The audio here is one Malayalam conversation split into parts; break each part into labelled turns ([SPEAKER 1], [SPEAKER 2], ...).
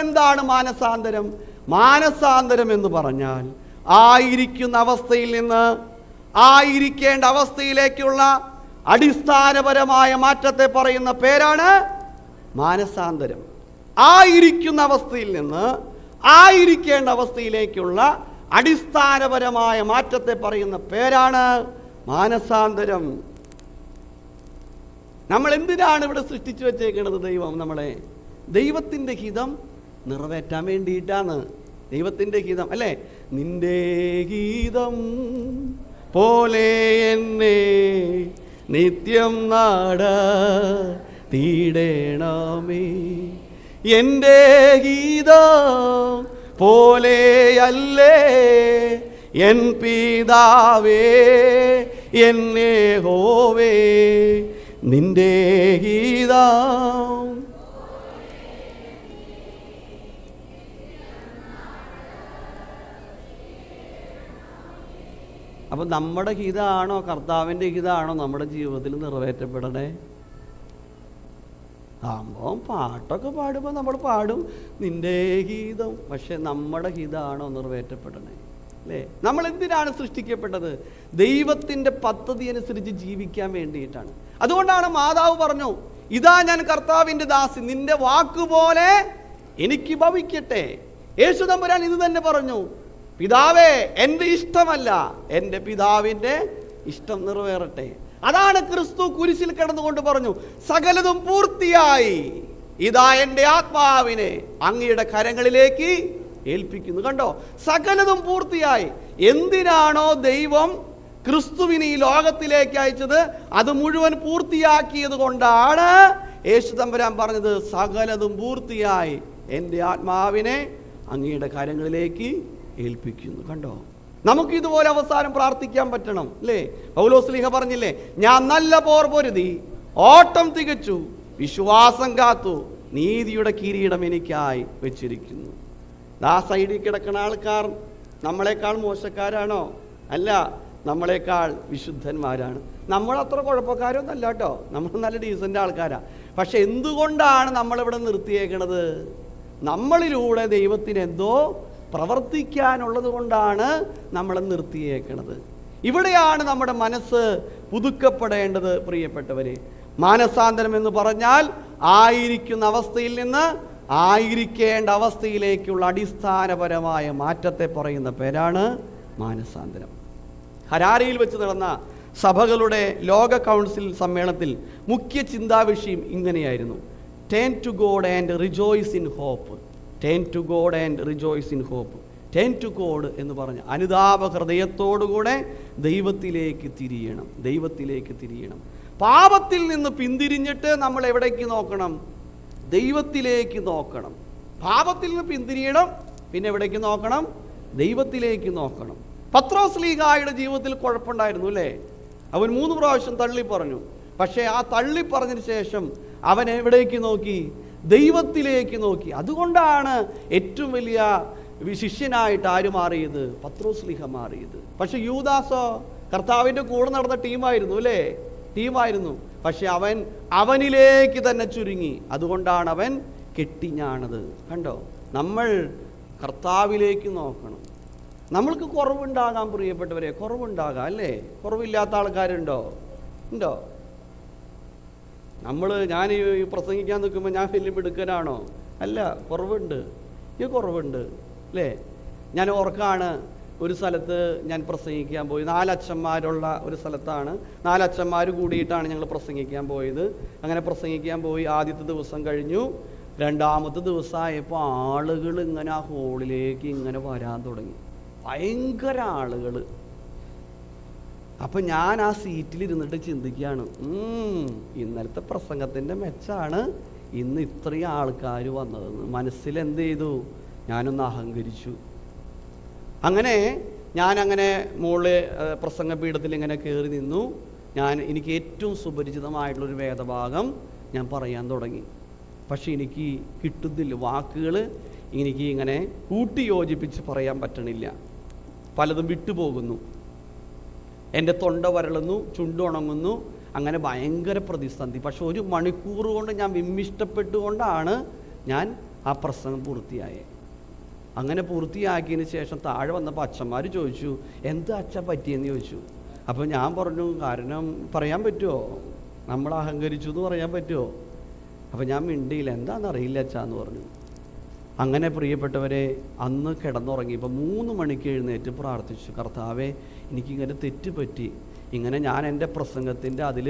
[SPEAKER 1] എന്താണ് മാനസാന്തരം? മാനസാന്തരം എന്ന് പറഞ്ഞാൽ ആയിരിക്കുന്ന അവസ്ഥയിൽ നിന്ന് ആയിരിക്കേണ്ട അവസ്ഥയിലേക്കുള്ള അടിസ്ഥാനപരമായ മാറ്റത്തെ പറയുന്ന പേരാണ് മാനസാന്തരം. ആയിരിക്കുന്ന അവസ്ഥയിൽ നിന്ന് ആയിരിക്കേണ്ട അവസ്ഥയിലേക്കുള്ള അടിസ്ഥാനപരമായ മാറ്റത്തെ പറയുന്ന പേരാണ് മാനസാന്തരം. നമ്മൾ എന്തിനാണ് ഇവിടെ സൃഷ്ടിച്ചു വെച്ചേക്കുന്നത്? നമ്മളെ ദൈവത്തിൻ്റെ ഹിതം നിറവേറ്റാൻ വേണ്ടിയിട്ടാണ്. ദൈവത്തിൻ്റെ ഹിതം അല്ലേ? നിന്റെ ഗീതം പോലെ എന്നെ നിത്യം നടത്തിയിടണമേ. എൻ്റെ ഗീതം പോലെയല്ലേ എൻ പിതാവേ എൻ യഹോവേ നിന്റെ ഗീതം. അപ്പം നമ്മുടെ ഹിതമാണോ കർത്താവിൻ്റെ ഹിതമാണോ നമ്മുടെ ജീവിതത്തിൽ നിറവേറ്റപ്പെടണേ? ആകുമ്പോൾ പാട്ടൊക്കെ പാടുമ്പോൾ നമ്മൾ പാടും നിന്റെ ഗീതം, പക്ഷെ നമ്മുടെ ഹിതമാണോ നിറവേറ്റപ്പെടണേ? അല്ലേ? നമ്മൾ എന്തിനാണ് സൃഷ്ടിക്കപ്പെട്ടത്? ദൈവത്തിൻ്റെ പദ്ധതി അനുസരിച്ച് ജീവിക്കാൻ വേണ്ടിയിട്ടാണ്. അതുകൊണ്ടാണ് മാതാവ് പറഞ്ഞു, ഇതാ ഞാൻ കർത്താവിൻ്റെ ദാസി, നിന്റെ വാക്കുപോലെ എനിക്ക് ഭവിക്കട്ടെ. യേശു തമ്പുരാൻ ഇത് തന്നെ പറഞ്ഞു, പിതാവേ എൻ്റെ ഇഷ്ടമല്ല എൻ്റെ പിതാവിൻ്റെ ഇഷ്ടം നിറവേറട്ടെ. അതാണ് ക്രിസ്തു കുരിശിൽ കിടന്നുകൊണ്ട് പറഞ്ഞു, സകലതും പൂർത്തിയായി, ഇതാ എൻ്റെ ആത്മാവിനെ അങ്ങയുടെ കരങ്ങളിലേക്ക് ഏൽപ്പിക്കുന്നു. കണ്ടോ, സകലതും പൂർത്തിയായി. എന്തിനാണോ ദൈവം ക്രിസ്തുവിനെ ഈ ലോകത്തിലേക്ക് അയച്ചത് അത് മുഴുവൻ പൂർത്തിയാക്കിയത് കൊണ്ടാണ് യേശു തമ്പുരാൻ പറഞ്ഞത്, സകലതും പൂർത്തിയായി, എൻ്റെ ആത്മാവിനെ അങ്ങയുടെ കരങ്ങളിലേക്ക് ഏൽപ്പിക്കുന്നു. കണ്ടോ, നമുക്കിതുപോലെ അവസാനം പ്രാർത്ഥിക്കാൻ പറ്റണം അല്ലേ? പൗലോസ്ലീഹ പറഞ്ഞില്ലേ, ഞാൻ നല്ല പോർ പൊരുതി, ഓട്ടം തികച്ചു, വിശ്വാസം കാത്തു, നീതിയുടെ കിരീടം എനിക്കായി വെച്ചിരിക്കുന്നു. ആ സൈഡിൽ കിടക്കുന്ന ആൾക്കാർ നമ്മളെക്കാൾ മോശക്കാരാണോ? അല്ല, നമ്മളെക്കാൾ വിശുദ്ധന്മാരാണ്. നമ്മളത്ര കുഴപ്പക്കാരൊന്നല്ല കേട്ടോ, നമ്മൾ നല്ല ഡീസൻ്റ് ആൾക്കാരാണ്. പക്ഷെ എന്തുകൊണ്ടാണ് നമ്മളിവിടെ നിർത്തിയേക്കണത്? നമ്മളിലൂടെ ദൈവത്തിന് എന്തോ പ്രവർത്തിക്കാനുള്ളത് കൊണ്ടാണ് നമ്മൾ നിർത്തിയേക്കണത്. ഇവിടെയാണ് നമ്മുടെ മനസ്സ് പുതുക്കപ്പെടേണ്ടത്. പ്രിയപ്പെട്ടവരെ, മാനസാന്തരം എന്ന് പറഞ്ഞാൽ ആയിരിക്കുന്ന അവസ്ഥയിൽ നിന്ന് ആയിരിക്കേണ്ട അവസ്ഥയിലേക്കുള്ള അടിസ്ഥാനപരമായ മാറ്റത്തെ പറയുന്ന പേരാണ് മാനസാന്തരം. ഹരാരയിൽ വെച്ച് നടന്ന സഭകളുടെ ലോക കൗൺസിൽ സമ്മേളനത്തിൽ മുഖ്യ ചിന്താവിഷയം ഇങ്ങനെയായിരുന്നു, turn to God and rejoice in hope. Turn to God and rejoice in hope. Turn to God എന്ന് പറഞ്ഞ് അനുതാപ ഹൃദയത്തോടുകൂടെ ദൈവത്തിലേക്ക് തിരിയണം, ദൈവത്തിലേക്ക് തിരിയണം. പാപത്തിൽ നിന്ന് പിന്തിരിഞ്ഞിട്ട് നമ്മൾ എവിടേക്ക് നോക്കണം? ദൈവത്തിലേക്ക് നോക്കണം. പാപത്തിൽ നിന്ന് പിന്തിരിയണം, പിന്നെ എവിടേക്ക് നോക്കണം? ദൈവത്തിലേക്ക് നോക്കണം. പത്രോസ്ലീഹായുടെ ജീവിതത്തിൽ കുഴപ്പമുണ്ടായിരുന്നു അല്ലേ? അവൻ 3 പ്രാവശ്യം തള്ളി പറഞ്ഞു. പക്ഷേ ആ തള്ളി പറഞ്ഞതിന് ശേഷം അവൻ എവിടേക്ക് നോക്കി? ദൈവത്തിലേക്ക് നോക്കി. അതുകൊണ്ടാണ് ഏറ്റവും വലിയ ശിഷ്യനായിട്ട് ആര് മാറിയത്? പത്രോസ്ലീഹ മാറിയത്. പക്ഷെ യൂദാസോ കർത്താവിൻ്റെ കൂടെ നടന്ന ടീമായിരുന്നു അല്ലേ? ടീമായിരുന്നു. പക്ഷെ അവനിലേക്ക് തന്നെ ചുരുങ്ങി. അതുകൊണ്ടാണ് അവൻ കെട്ടിഞ്ഞാണത്. കണ്ടോ, നമ്മൾ കർത്താവിലേക്ക് നോക്കണം. നമ്മൾക്ക് കുറവുണ്ടാകാം പ്രിയപ്പെട്ടവരെ, കുറവുണ്ടാകാം അല്ലേ? കുറവില്ലാത്ത ആൾക്കാരുണ്ടോ? ഉണ്ടോ? ഞാൻ ഈ പ്രസംഗിക്കാൻ നിൽക്കുമ്പോൾ ഞാൻ വലിയ മിടുക്കനാണോ? അല്ല, കുറവുണ്ട്. ഈ കുറവുണ്ട് അല്ലേ? ഞാൻ ഓർക്കാണ്, ഒരു സ്ഥലത്ത് ഞാൻ പ്രസംഗിക്കാൻ പോയി. 4 അച്ഛന്മാരുള്ള ഒരു സ്ഥലത്താണ്. 4 അച്ഛന്മാർ കൂടിയിട്ടാണ് ഞങ്ങൾ പ്രസംഗിക്കാൻ പോയത്. അങ്ങനെ പ്രസംഗിക്കാൻ പോയി. ആദ്യത്തെ ദിവസം കഴിഞ്ഞു. 2ാമത്തെ ദിവസമായപ്പോൾ ആളുകൾ ഇങ്ങനെ ആ ഹോളിലേക്ക് ഇങ്ങനെ വരാൻ തുടങ്ങി. ഭയങ്കര ആളുകൾ. അപ്പം ഞാൻ ആ സീറ്റിലിരുന്നിട്ട് ചിന്തിക്കുകയാണ്, ഇന്നലത്തെ പ്രസംഗത്തിൻ്റെ മെച്ചാണ് ഇന്ന് ഇത്രയും ആൾക്കാർ വന്നതെന്ന്. മനസ്സിൽ എന്ത് ചെയ്തു? ഞാനൊന്ന് അഹങ്കരിച്ചു. അങ്ങനെ ഞാനങ്ങനെ മുകളിൽ പ്രസംഗപീഠത്തിൽ ഇങ്ങനെ കയറി നിന്നു. എനിക്ക് ഏറ്റവും സുപരിചിതമായിട്ടുള്ളൊരു വേദഭാഗം ഞാൻ പറയാൻ തുടങ്ങി. പക്ഷെ എനിക്ക് കിട്ടുന്നില്ല, വാക്കുകൾ എനിക്ക് ഇങ്ങനെ കൂട്ടി യോജിപ്പിച്ച് പറയാൻ പറ്റണില്ല. പലതും വിട്ടുപോകുന്നു. എൻ്റെ തൊണ്ട വരളുന്നു, ചുണ്ടുണങ്ങുന്നു. അങ്ങനെ ഭയങ്കര പ്രതിസന്ധി. പക്ഷെ 1 മണിക്കൂർ കൊണ്ട് ഞാൻ വിമ്മിഷ്ടപ്പെട്ടുകൊണ്ടാണ് ഞാൻ ആ പ്രസംഗം പൂർത്തിയായേ. അങ്ങനെ പൂർത്തിയാക്കിയതിന് ശേഷം താഴെ വന്നപ്പോൾ അച്ഛന്മാർ ചോദിച്ചു, എന്താ അച്ഛൻ പറ്റിയെന്ന് ചോദിച്ചു. അപ്പോൾ ഞാൻ പറഞ്ഞു, കാരണം പറയാൻ പറ്റുമോ, നമ്മൾ അഹങ്കരിച്ചു എന്ന് പറയാൻ പറ്റുമോ? അപ്പോൾ ഞാൻ മിണ്ടിയില്ല, എന്താണെന്നറിയില്ല അച്ഛാന്ന് പറഞ്ഞു. അങ്ങനെ പ്രിയപ്പെട്ടവരെ, അന്ന് കിടന്നുറങ്ങിയപ്പോൾ 3 മണിക്ക് എഴുന്നേറ്റ് പ്രാർത്ഥിച്ചു, കർത്താവേ എനിക്കിങ്ങനെ തെറ്റുപറ്റി, ഇങ്ങനെ ഞാൻ എൻ്റെ പ്രസംഗത്തിൻ്റെ അതിൽ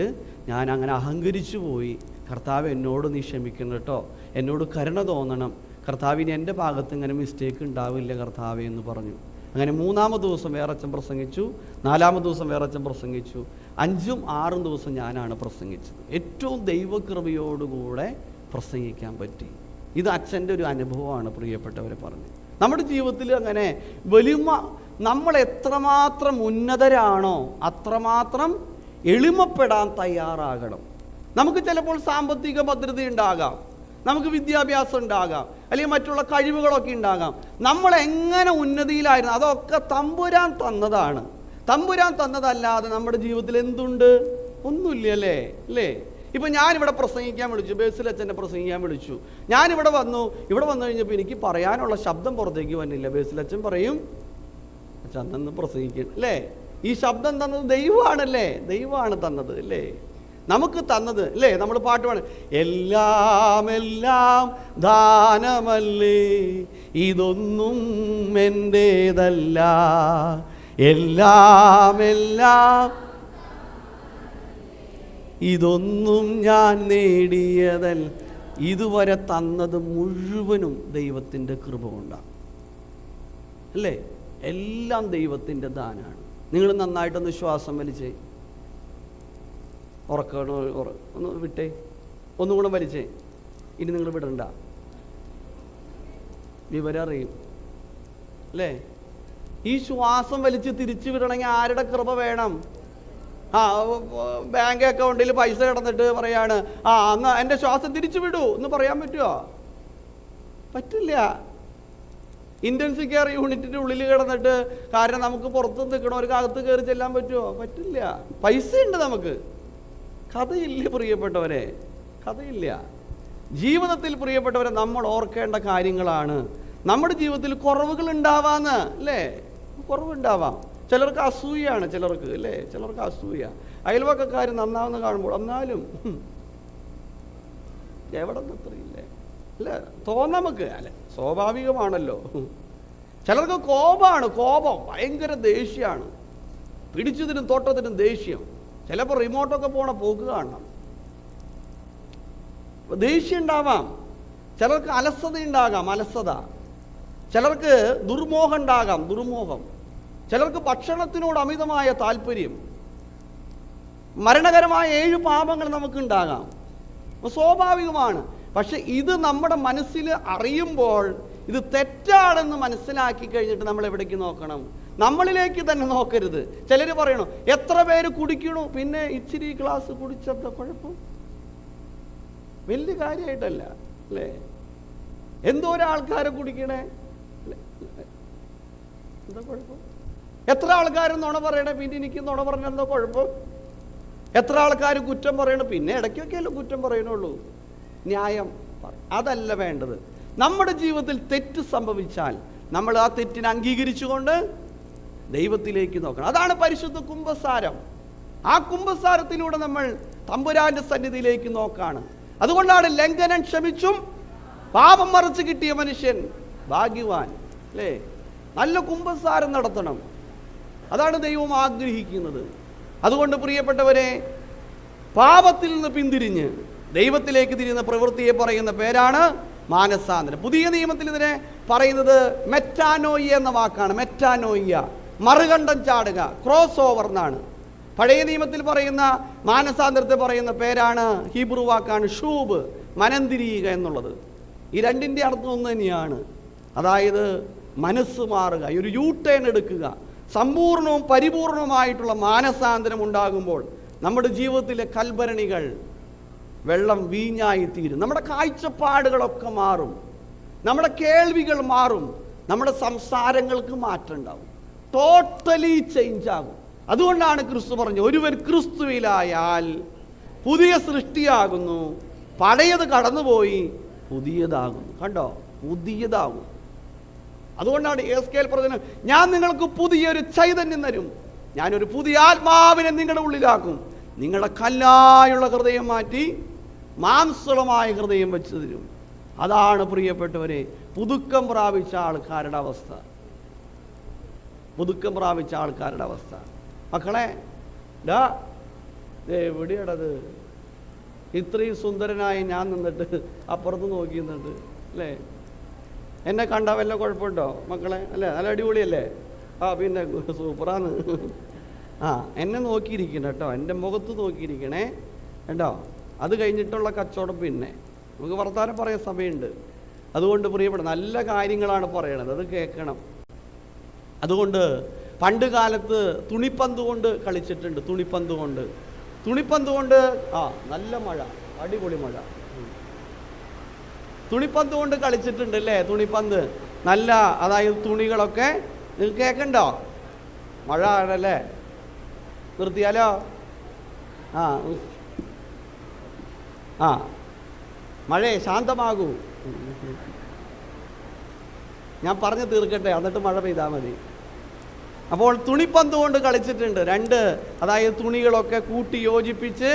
[SPEAKER 1] ഞാൻ അങ്ങനെ അഹങ്കരിച്ചു പോയി, കർത്താവ് എന്നോട് നീ ക്ഷമിക്കണം കേട്ടോ, എന്നോട് കരുണ തോന്നണം കർത്താവിന്, എൻ്റെ ഭാഗത്ത് ഇങ്ങനെ മിസ്റ്റേക്ക് ഉണ്ടാവില്ല കർത്താവേ എന്ന് പറഞ്ഞു. അങ്ങനെ 3-ാമത്തെ ദിവസം വേറച്ഛൻ പ്രസംഗിച്ചു, 4-ാമത്തെ ദിവസം വേറച്ഛൻ പ്രസംഗിച്ചു, 5ഉം 6ഉം ദിവസം ഞാനാണ് പ്രസംഗിച്ചത്. ഏറ്റവും ദൈവകൃപയോടുകൂടെ പ്രസംഗിക്കാൻ പറ്റി. ഇത് അച്ഛൻ്റെ ഒരു അനുഭവമാണ് പ്രിയപ്പെട്ടവരെ പറഞ്ഞു. നമ്മുടെ ജീവിതത്തിൽ അങ്ങനെ വലിയ നമ്മൾ എത്രമാത്രം ഉന്നതരാണോ അത്രമാത്രം എളിമപ്പെടാൻ തയ്യാറാകണം. നമുക്ക് ചിലപ്പോൾ സാമ്പത്തിക ഭദ്രത ഉണ്ടാകാം, നമുക്ക് വിദ്യാഭ്യാസം ഉണ്ടാകാം, അല്ലെങ്കിൽ മറ്റുള്ള കഴിവുകളൊക്കെ ഉണ്ടാകാം. നമ്മളെങ്ങനെ ഉന്നതിയിലായിരുന്നു അതൊക്കെ തമ്പുരാൻ തന്നതാണ്. തമ്പുരാൻ തന്നതല്ലാതെ നമ്മുടെ ജീവിതത്തിൽ എന്തുണ്ട്? ഒന്നുമില്ല അല്ലേ? ഇപ്പം ഞാനിവിടെ പ്രസംഗിക്കാൻ വിളിച്ചു, ബേസിൽ അച്ഛനെ പ്രസംഗിക്കാൻ വിളിച്ചു, ഞാനിവിടെ വന്നു കഴിഞ്ഞപ്പോൾ എനിക്ക് പറയാനുള്ള ശബ്ദം പുറത്തേക്ക് വന്നില്ല. ബേസിൽ അച്ഛൻ പറയും, അച്ഛൻ അന്നു പ്രസംഗിക്കണം അല്ലേ? ഈ ശബ്ദം തന്നത് ദൈവമാണല്ലേ, ദൈവമാണ് തന്നത് അല്ലേ, നമുക്ക് തന്നത് അല്ലേ? നമ്മൾ പാട്ട് പാടും, എല്ലാം ദാനമല്ലേ, ഇതൊന്നും എൻ്റേതല്ല, എല്ലാം ഇതൊന്നും ഞാൻ നേടിയതല്ല. ഇതുവരെ തന്നത് മുഴുവനും ദൈവത്തിൻ്റെ കൃപ കൊണ്ടാണ് അല്ലേ? എല്ലാം ദൈവത്തിൻ്റെ ദാനമാണ്. നിങ്ങൾ നന്നായിട്ടൊന്ന് ശ്വാസം വലിച്ചേ, ഉറക്കണോ ഒന്ന് വിട്ടേ, ഒന്നുകൂടെ വലിച്ചേ. ഇനി നിങ്ങൾ വിടണ്ട, വിവരം അറിയും അല്ലേ? ഈ ശ്വാസം വലിച്ച് തിരിച്ചു വിടണമെങ്കിൽ ആരുടെ കൃപ വേണം? ബാങ്ക് അക്കൗണ്ടിൽ പൈസ കിടന്നിട്ട് പറയാണ്, അന്ന് എൻ്റെ ശ്വാസം തിരിച്ചു വിടൂ എന്ന് പറയാൻ പറ്റുമോ? പറ്റില്ല. ഇൻറ്റൻസീവ് കെയർ യൂണിറ്റിൻ്റെ ഉള്ളിൽ കിടന്നിട്ട്, കാരണം നമുക്ക് പുറത്ത് നിൽക്കണവർക്ക് അകത്ത് കയറി ചെല്ലാൻ പറ്റുമോ? പറ്റില്ല. പൈസ ഉണ്ട് നമുക്ക്, കഥയില്ല പ്രിയപ്പെട്ടവരെ, കഥയില്ല. ജീവിതത്തിൽ പ്രിയപ്പെട്ടവരെ നമ്മൾ ഓർക്കേണ്ട കാര്യങ്ങളാണ്. നമ്മുടെ ജീവിതത്തിൽ കുറവുകൾ ഉണ്ടാവാന്ന് അല്ലേ? കുറവുണ്ടാവാം. ചിലർക്ക് അസൂയാണ്, ചിലർക്ക് അല്ലേ, ചിലർക്ക് അസൂയ. അയൽവക്കക്കാർ നന്നാവുന്ന കാണുമ്പോൾ എന്നാലും എവിടെ നിന്നറിയില്ലേ അല്ലേ, തോന്നാം നമുക്ക് അല്ലെ, സ്വാഭാവികമാണല്ലോ. ചിലർക്ക് കോപമാണ്, കോപം ഭയങ്കര ദേഷ്യമാണ്, പിടിച്ചതിനും തൊട്ടതിനും ദേഷ്യം. ചിലപ്പോൾ റിമോട്ടൊക്കെ പോണ പോക്ക് കാണണം, ദേഷ്യം ഉണ്ടാവാം. ചിലർക്ക് അലസത ഉണ്ടാകാം, അലസത. ചിലർക്ക് ദുർമോഹം ഉണ്ടാകാം, ദുർമോഹം. ചിലർക്ക് ഭക്ഷണത്തിനോട് അമിതമായ താല്പര്യം. മരണകരമായ 7 പാപങ്ങൾ നമുക്കുണ്ടാകാം, സ്വാഭാവികമാണ്. പക്ഷെ ഇത് നമ്മുടെ മനസ്സിൽ അറിയുമ്പോൾ ഇത് തെറ്റാണെന്ന് മനസ്സിലാക്കി കഴിഞ്ഞിട്ട് നമ്മൾ എവിടേക്ക് നോക്കണം? നമ്മളിലേക്ക് തന്നെ നോക്കരുത്. ചിലർ പറയണു, എത്ര പേര് കുടിക്കണു, പിന്നെ ഇച്ചിരി ഗ്ലാസ് കുടിച്ചത് കുഴപ്പം, വലിയ കാര്യമായിട്ടല്ല അല്ലേ? എന്തോരാൾക്കാരെ കുടിക്കണേ, എന്താ കുഴപ്പം? എത്ര ആൾക്കാരും നുണ പറയണേ, പിന്നെ എനിക്ക് നുണ പറഞ്ഞെന്തോ കുഴപ്പം? എത്ര ആൾക്കാർ കുറ്റം പറയണം, പിന്നെ ഇടയ്ക്കൊക്കെയല്ലോ കുറ്റം പറയണുള്ളൂ. ന്യായം അതല്ല വേണ്ടത്. നമ്മുടെ ജീവിതത്തിൽ തെറ്റ് സംഭവിച്ചാൽ നമ്മൾ ആ തെറ്റിനെ അംഗീകരിച്ചുകൊണ്ട് ദൈവത്തിലേക്ക് നോക്കണം. അതാണ് പരിശുദ്ധ കുമ്പസാരം. ആ കുമ്പസാരത്തിലൂടെ നമ്മൾ തമ്പുരാന്റെ സന്നിധിയിലേക്ക് നോക്കാണ്. അതുകൊണ്ടാണ് ലംഘനം ക്ഷമിച്ചും പാപം മറച്ചു കിട്ടിയ മനുഷ്യൻ ഭാഗ്യവാൻ അല്ലേ? നല്ല കുമ്പസാരം നടത്തണം, അതാണ് ദൈവം ആഗ്രഹിക്കുന്നത്. അതുകൊണ്ട് പ്രിയപ്പെട്ടവരെ, പാപത്തിൽ നിന്ന് പിന്തിരിഞ്ഞ് ദൈവത്തിലേക്ക് തിരിയുന്ന പ്രവൃത്തിയെ പറയുന്ന പേരാണ് മാനസാന്തരം. പുതിയ നിയമത്തിൽ ഇതിനെ പറയുന്നത് മെറ്റാനോയ്യ എന്ന വാക്കാണ്. മെറ്റാനോയ്യ, മറുകണ്ഠം ചാടുക, ക്രോസ് ഓവർ എന്നാണ്. പഴയ നിയമത്തിൽ പറയുന്ന മാനസാന്തരത്തെ പറയുന്ന പേരാണ്, ഹീബ്രു വാക്കാണ് ഷൂബ്, മനംതിരിയുക എന്നുള്ളത്. ഈ രണ്ടിൻ്റെ അർത്ഥം ഒന്ന് തന്നെയാണ്. അതായത് മനസ്സ് മാറുക, ഒരു യൂ ടേൺ എടുക്കുക. സമ്പൂർണവും പരിപൂർണവുമായിട്ടുള്ള മാനസാന്തരം ഉണ്ടാകുമ്പോൾ നമ്മുടെ ജീവിതത്തിലെ കൽഭരണികൾ വെള്ളം വീഞ്ഞായി തീരും. നമ്മുടെ കാഴ്ചപ്പാടുകളൊക്കെ മാറും, നമ്മുടെ കേൾവികൾ മാറും, നമ്മുടെ സംസാരങ്ങൾക്ക് മാറ്റം ഉണ്ടാവും, ടോട്ടലി ചേഞ്ച് ആകും. അതുകൊണ്ടാണ് ക്രിസ്തു പറഞ്ഞു, ഒരുവൻ ക്രിസ്തുവിലായാൽ പുതിയ സൃഷ്ടിയാകുന്നു, പഴയത് കടന്നുപോയി പുതിയതാകുന്നു. കണ്ടോ? പുതിയതാകും. അതുകൊണ്ടാണ് യെഹെസ്കേൽ പ്രവചനം, ഞാൻ നിങ്ങൾക്ക് പുതിയൊരു ചൈതന്യം തരും, ഞാനൊരു പുതിയ ആത്മാവിനെ നിങ്ങളുടെ ഉള്ളിലാക്കും, നിങ്ങളുടെ കല്ലായുള്ള ഹൃദയം മാറ്റി മാംസളമായ ഹൃദയം വെച്ച് തരും. അതാണ് പ്രിയപ്പെട്ടവരെ പുതുക്കം പ്രാപിച്ച ആൾക്കാരുടെ അവസ്ഥ. പുതുക്കം പ്രാപിച്ച ആൾക്കാരുടെ അവസ്ഥ. മക്കളെ, എവിടെയാണത്? ഇത്രയും സുന്ദരനായി ഞാൻ നിന്നിട്ട് അപ്പുറത്ത് നോക്കി നിന്നിട്ട്, അല്ലേ? എന്നെ കണ്ടാ വല്ല കുഴപ്പമുണ്ടോ മക്കളെ? അല്ലേ, നല്ല അടിപൊളിയല്ലേ? പിന്നെ സൂപ്പറാന്ന്. എന്നെ നോക്കിയിരിക്കണം കേട്ടോ, എൻ്റെ മുഖത്ത് നോക്കിയിരിക്കണേ കേട്ടോ. അത് കഴിഞ്ഞിട്ടുള്ള കച്ചവടം പിന്നെ നമുക്ക് വർത്താനം പറയാൻ സമയമുണ്ട്. അതുകൊണ്ട് പ്രിയപ്പെട്ട നല്ല കാര്യങ്ങളാണ് പറയണത്, അത് കേൾക്കണം. അതുകൊണ്ട് പണ്ട് കാലത്ത് തുണിപ്പന്ത് കൊണ്ട് കളിച്ചിട്ടുണ്ട്. തുണിപ്പന്ത് കൊണ്ട് നല്ല മഴ, അടിപൊളി മഴ. തുണിപ്പന്ത് കൊണ്ട് കളിച്ചിട്ടുണ്ട് അല്ലേ? തുണിപ്പന്ത് നല്ല, അതായത് തുണികളൊക്കെ നിങ്ങൾക്ക് കേൾക്കണ്ടോ? മഴ ആണല്ലേ? നിർത്തിയാലോ? മഴയെ ശാന്തമാകൂ. ഞാൻ പറഞ്ഞു തീർക്കട്ടെ, എന്നിട്ട് മഴ പെയ്താൽ മതി. അപ്പോൾ തുണിപ്പന്ത് കൊണ്ട് കളിച്ചിട്ടുണ്ട്. അതായത് തുണികളൊക്കെ കൂട്ടി യോജിപ്പിച്ച്,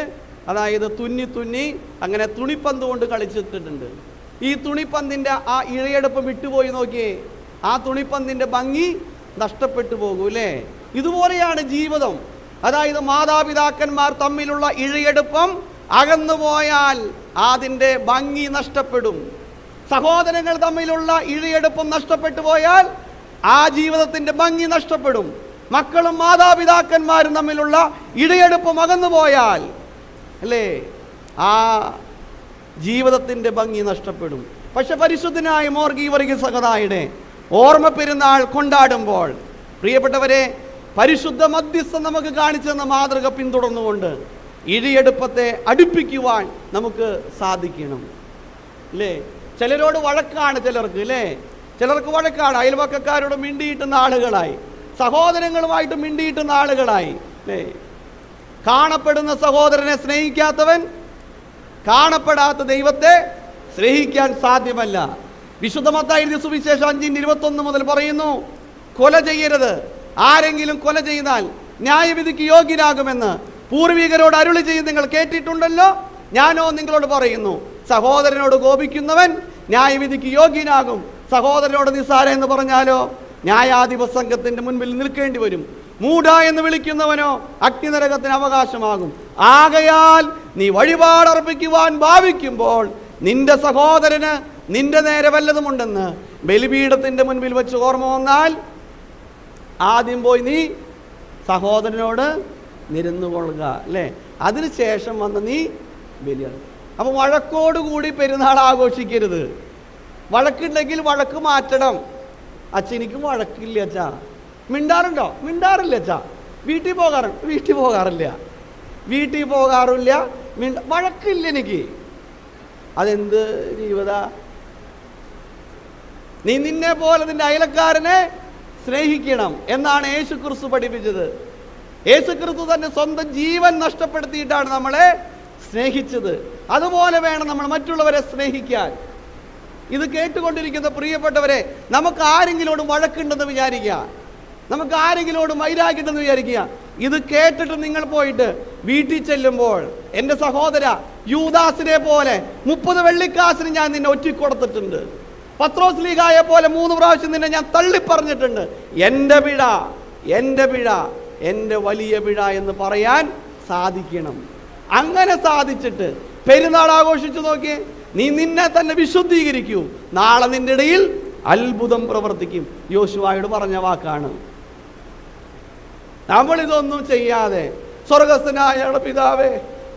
[SPEAKER 1] അതായത് തുന്നി അങ്ങനെ തുണിപ്പന്ത് കൊണ്ട് കളിച്ചിട്ടുണ്ട്. ഈ തുണിപ്പന്തിൻ്റെ ആ ഇഴയെടുപ്പ് വിട്ടുപോയി നോക്കിയേ, ആ തുണിപ്പന്തിൻ്റെ ഭംഗി നഷ്ടപ്പെട്ടു പോകൂ അല്ലേ? ഇതുപോലെയാണ് ജീവിതം. അതായത് മാതാപിതാക്കന്മാർ തമ്മിലുള്ള ഇഴയെടുപ്പം അകന്നുപോയാൽ അതിൻ്റെ ഭംഗി നഷ്ടപ്പെടും. സഹോദരങ്ങൾ തമ്മിലുള്ള ഇഴയെടുപ്പം നഷ്ടപ്പെട്ടു പോയാൽ ആ ജീവിതത്തിൻ്റെ ഭംഗി നഷ്ടപ്പെടും. മക്കളും മാതാപിതാക്കന്മാരും തമ്മിലുള്ള ഇഴയെടുപ്പം അകന്നുപോയാൽ, അല്ലേ, ആ ജീവിതത്തിൻ്റെ ഭംഗി നഷ്ടപ്പെടും. പക്ഷെ പരിശുദ്ധനായ മോർഗീവർഗീസ് സഹദായുടെ ഓർമ്മ പെരുന്നാൾ കൊണ്ടാടുമ്പോൾ പ്രിയപ്പെട്ടവരെ, പരിശുദ്ധ മധ്യസ്ഥം നമുക്ക് കാണിച്ചെന്ന മാതൃക പിന്തുടർന്നുകൊണ്ട് ഇഴയെടുപ്പത്തെ അടുപ്പിക്കുവാൻ നമുക്ക് സാധിക്കണം. അല്ലേ? ചിലരോട് വഴക്കാണ് ചിലർക്ക്, അല്ലേ? ചിലർക്ക് വഴക്കാണ്. അയൽവക്കക്കാരോട് മിണ്ടിയിട്ടുന്ന ആളുകളായി, സഹോദരങ്ങളുമായിട്ട് മിണ്ടിയിട്ടുന്ന ആളുകളായി, അല്ലേ? കാണപ്പെടുന്ന സഹോദരനെ സ്നേഹിക്കാത്തവൻ കാണപ്പെടാത്ത ദൈവത്തെ സ്നേഹിക്കാൻ സാധ്യമല്ല. വിശുദ്ധ മത്തായി എഴുതിയ സുവിശേഷം 5:21 മുതൽ പറയുന്നു, കൊല ചെയ്യരുത്. ആരെങ്കിലും കൊല ചെയ്താൽ ന്യായവിധിക്ക് യോഗ്യനാകുമെന്ന് പൂർവികരോട് അരുളി ചെയ്ത് നിങ്ങൾ കേട്ടിട്ടുണ്ടല്ലോ. ഞാനോ നിങ്ങളോട് പറയുന്നു, സഹോദരനോട് കോപിക്കുന്നവൻ ന്യായവിധിക്ക് യോഗ്യനാകും. സഹോദരനോട് നിസ്സാര എന്ന് പറഞ്ഞാലോ ന്യായാധിപ സംഘത്തിന്റെ മുൻപിൽ നിൽക്കേണ്ടി വരും. മൂഢ എന്ന് വിളിക്കുന്നവനോ അഗ്നിനരകത്തിന് അവകാശമാകും. ആകയാൽ നീ വഴിപാടർപ്പിക്കുവാൻ ഭാവിക്കുമ്പോൾ നിന്റെ സഹോദരന് നിന്റെ നേരെ വല്ലതുമുണ്ടെന്ന് ബലിപീഠത്തിന്റെ മുൻപിൽ വെച്ച് ഓർമ്മ വന്നാൽ ആദ്യം പോയി നീ സഹോദരനോട് നിരന്നുകൊള്ളുക, അല്ലേ? അതിനുശേഷം വന്ന് നീ ബലിയർപ്പിക്കുക. അപ്പോൾ വഴക്കോടുകൂടി പെരുന്നാൾ ആഘോഷിക്കരുത്. വഴക്കുണ്ടെങ്കിൽ വഴക്ക് മാറ്റണം. അച്ഛനിക്കും വഴക്കില്ല അച്ഛാ. മിണ്ടാറുണ്ടോ? മിണ്ടാറില്ല അച്ഛാ. വീട്ടിൽ പോകാറില്ല. വഴക്കില്ല എനിക്ക്. അതെന്ത് ജീവിത? നീ നിന്നെ പോലെ നിന്റെ അയലക്കാരനെ സ്നേഹിക്കണം എന്നാണ് യേശുക്രിസ്തു പഠിപ്പിച്ചത്. യേശുക്രിസ്തു തന്നെ സ്വന്തം ജീവൻ നഷ്ടപ്പെടുത്തിയിട്ടാണ് നമ്മളെ സ്നേഹിച്ചത്. അതുപോലെ വേണം നമ്മൾ മറ്റുള്ളവരെ സ്നേഹിക്കാൻ. ഇത് കേട്ടുകൊണ്ടിരിക്കുന്ന പ്രിയപ്പെട്ടവരെ, നമുക്ക് ആരെങ്കിലോടും വഴക്കുണ്ടെന്ന് വിചാരിക്കുക, നമുക്ക് ആരെങ്കിലോടും വൈരാഗ്യമുണ്ടെന്ന് വിചാരിക്കുക. ഇത് കേട്ടിട്ട് നിങ്ങൾ പോയിട്ട് വീട്ടിൽ ചെല്ലുമ്പോൾ, എൻ്റെ സഹോദര, യൂദാസിനെ പോലെ 30 വെള്ളിക്കാശിന് ഞാൻ നിന്നെ ഒറ്റിക്കൊടുത്തിട്ടുണ്ട്. പത്രോസ് ലീഗായെ പോലെ 3 പ്രാവശ്യം നിന്നെ ഞാൻ തള്ളിപ്പറഞ്ഞിട്ടുണ്ട്. എൻ്റെ പിഴ, എൻ്റെ വലിയ പിഴ എന്ന് പറയാൻ സാധിക്കണം. അങ്ങനെ സാധിച്ചിട്ട് പെരുന്നാൾ ആഘോഷിച്ചു നോക്കിയേ. നീ നിന്നെ തന്നെ വിശുദ്ധീകരിക്കൂ, നാളെ നിന്റെ ഇടയിൽ അത്ഭുതം പ്രവർത്തിക്കും. യോശുവായോട് പറഞ്ഞ വാക്കാണ്. നമ്മളിതൊന്നും ചെയ്യാതെ, സ്വർഗസ്ഥനായ പിതാവേ,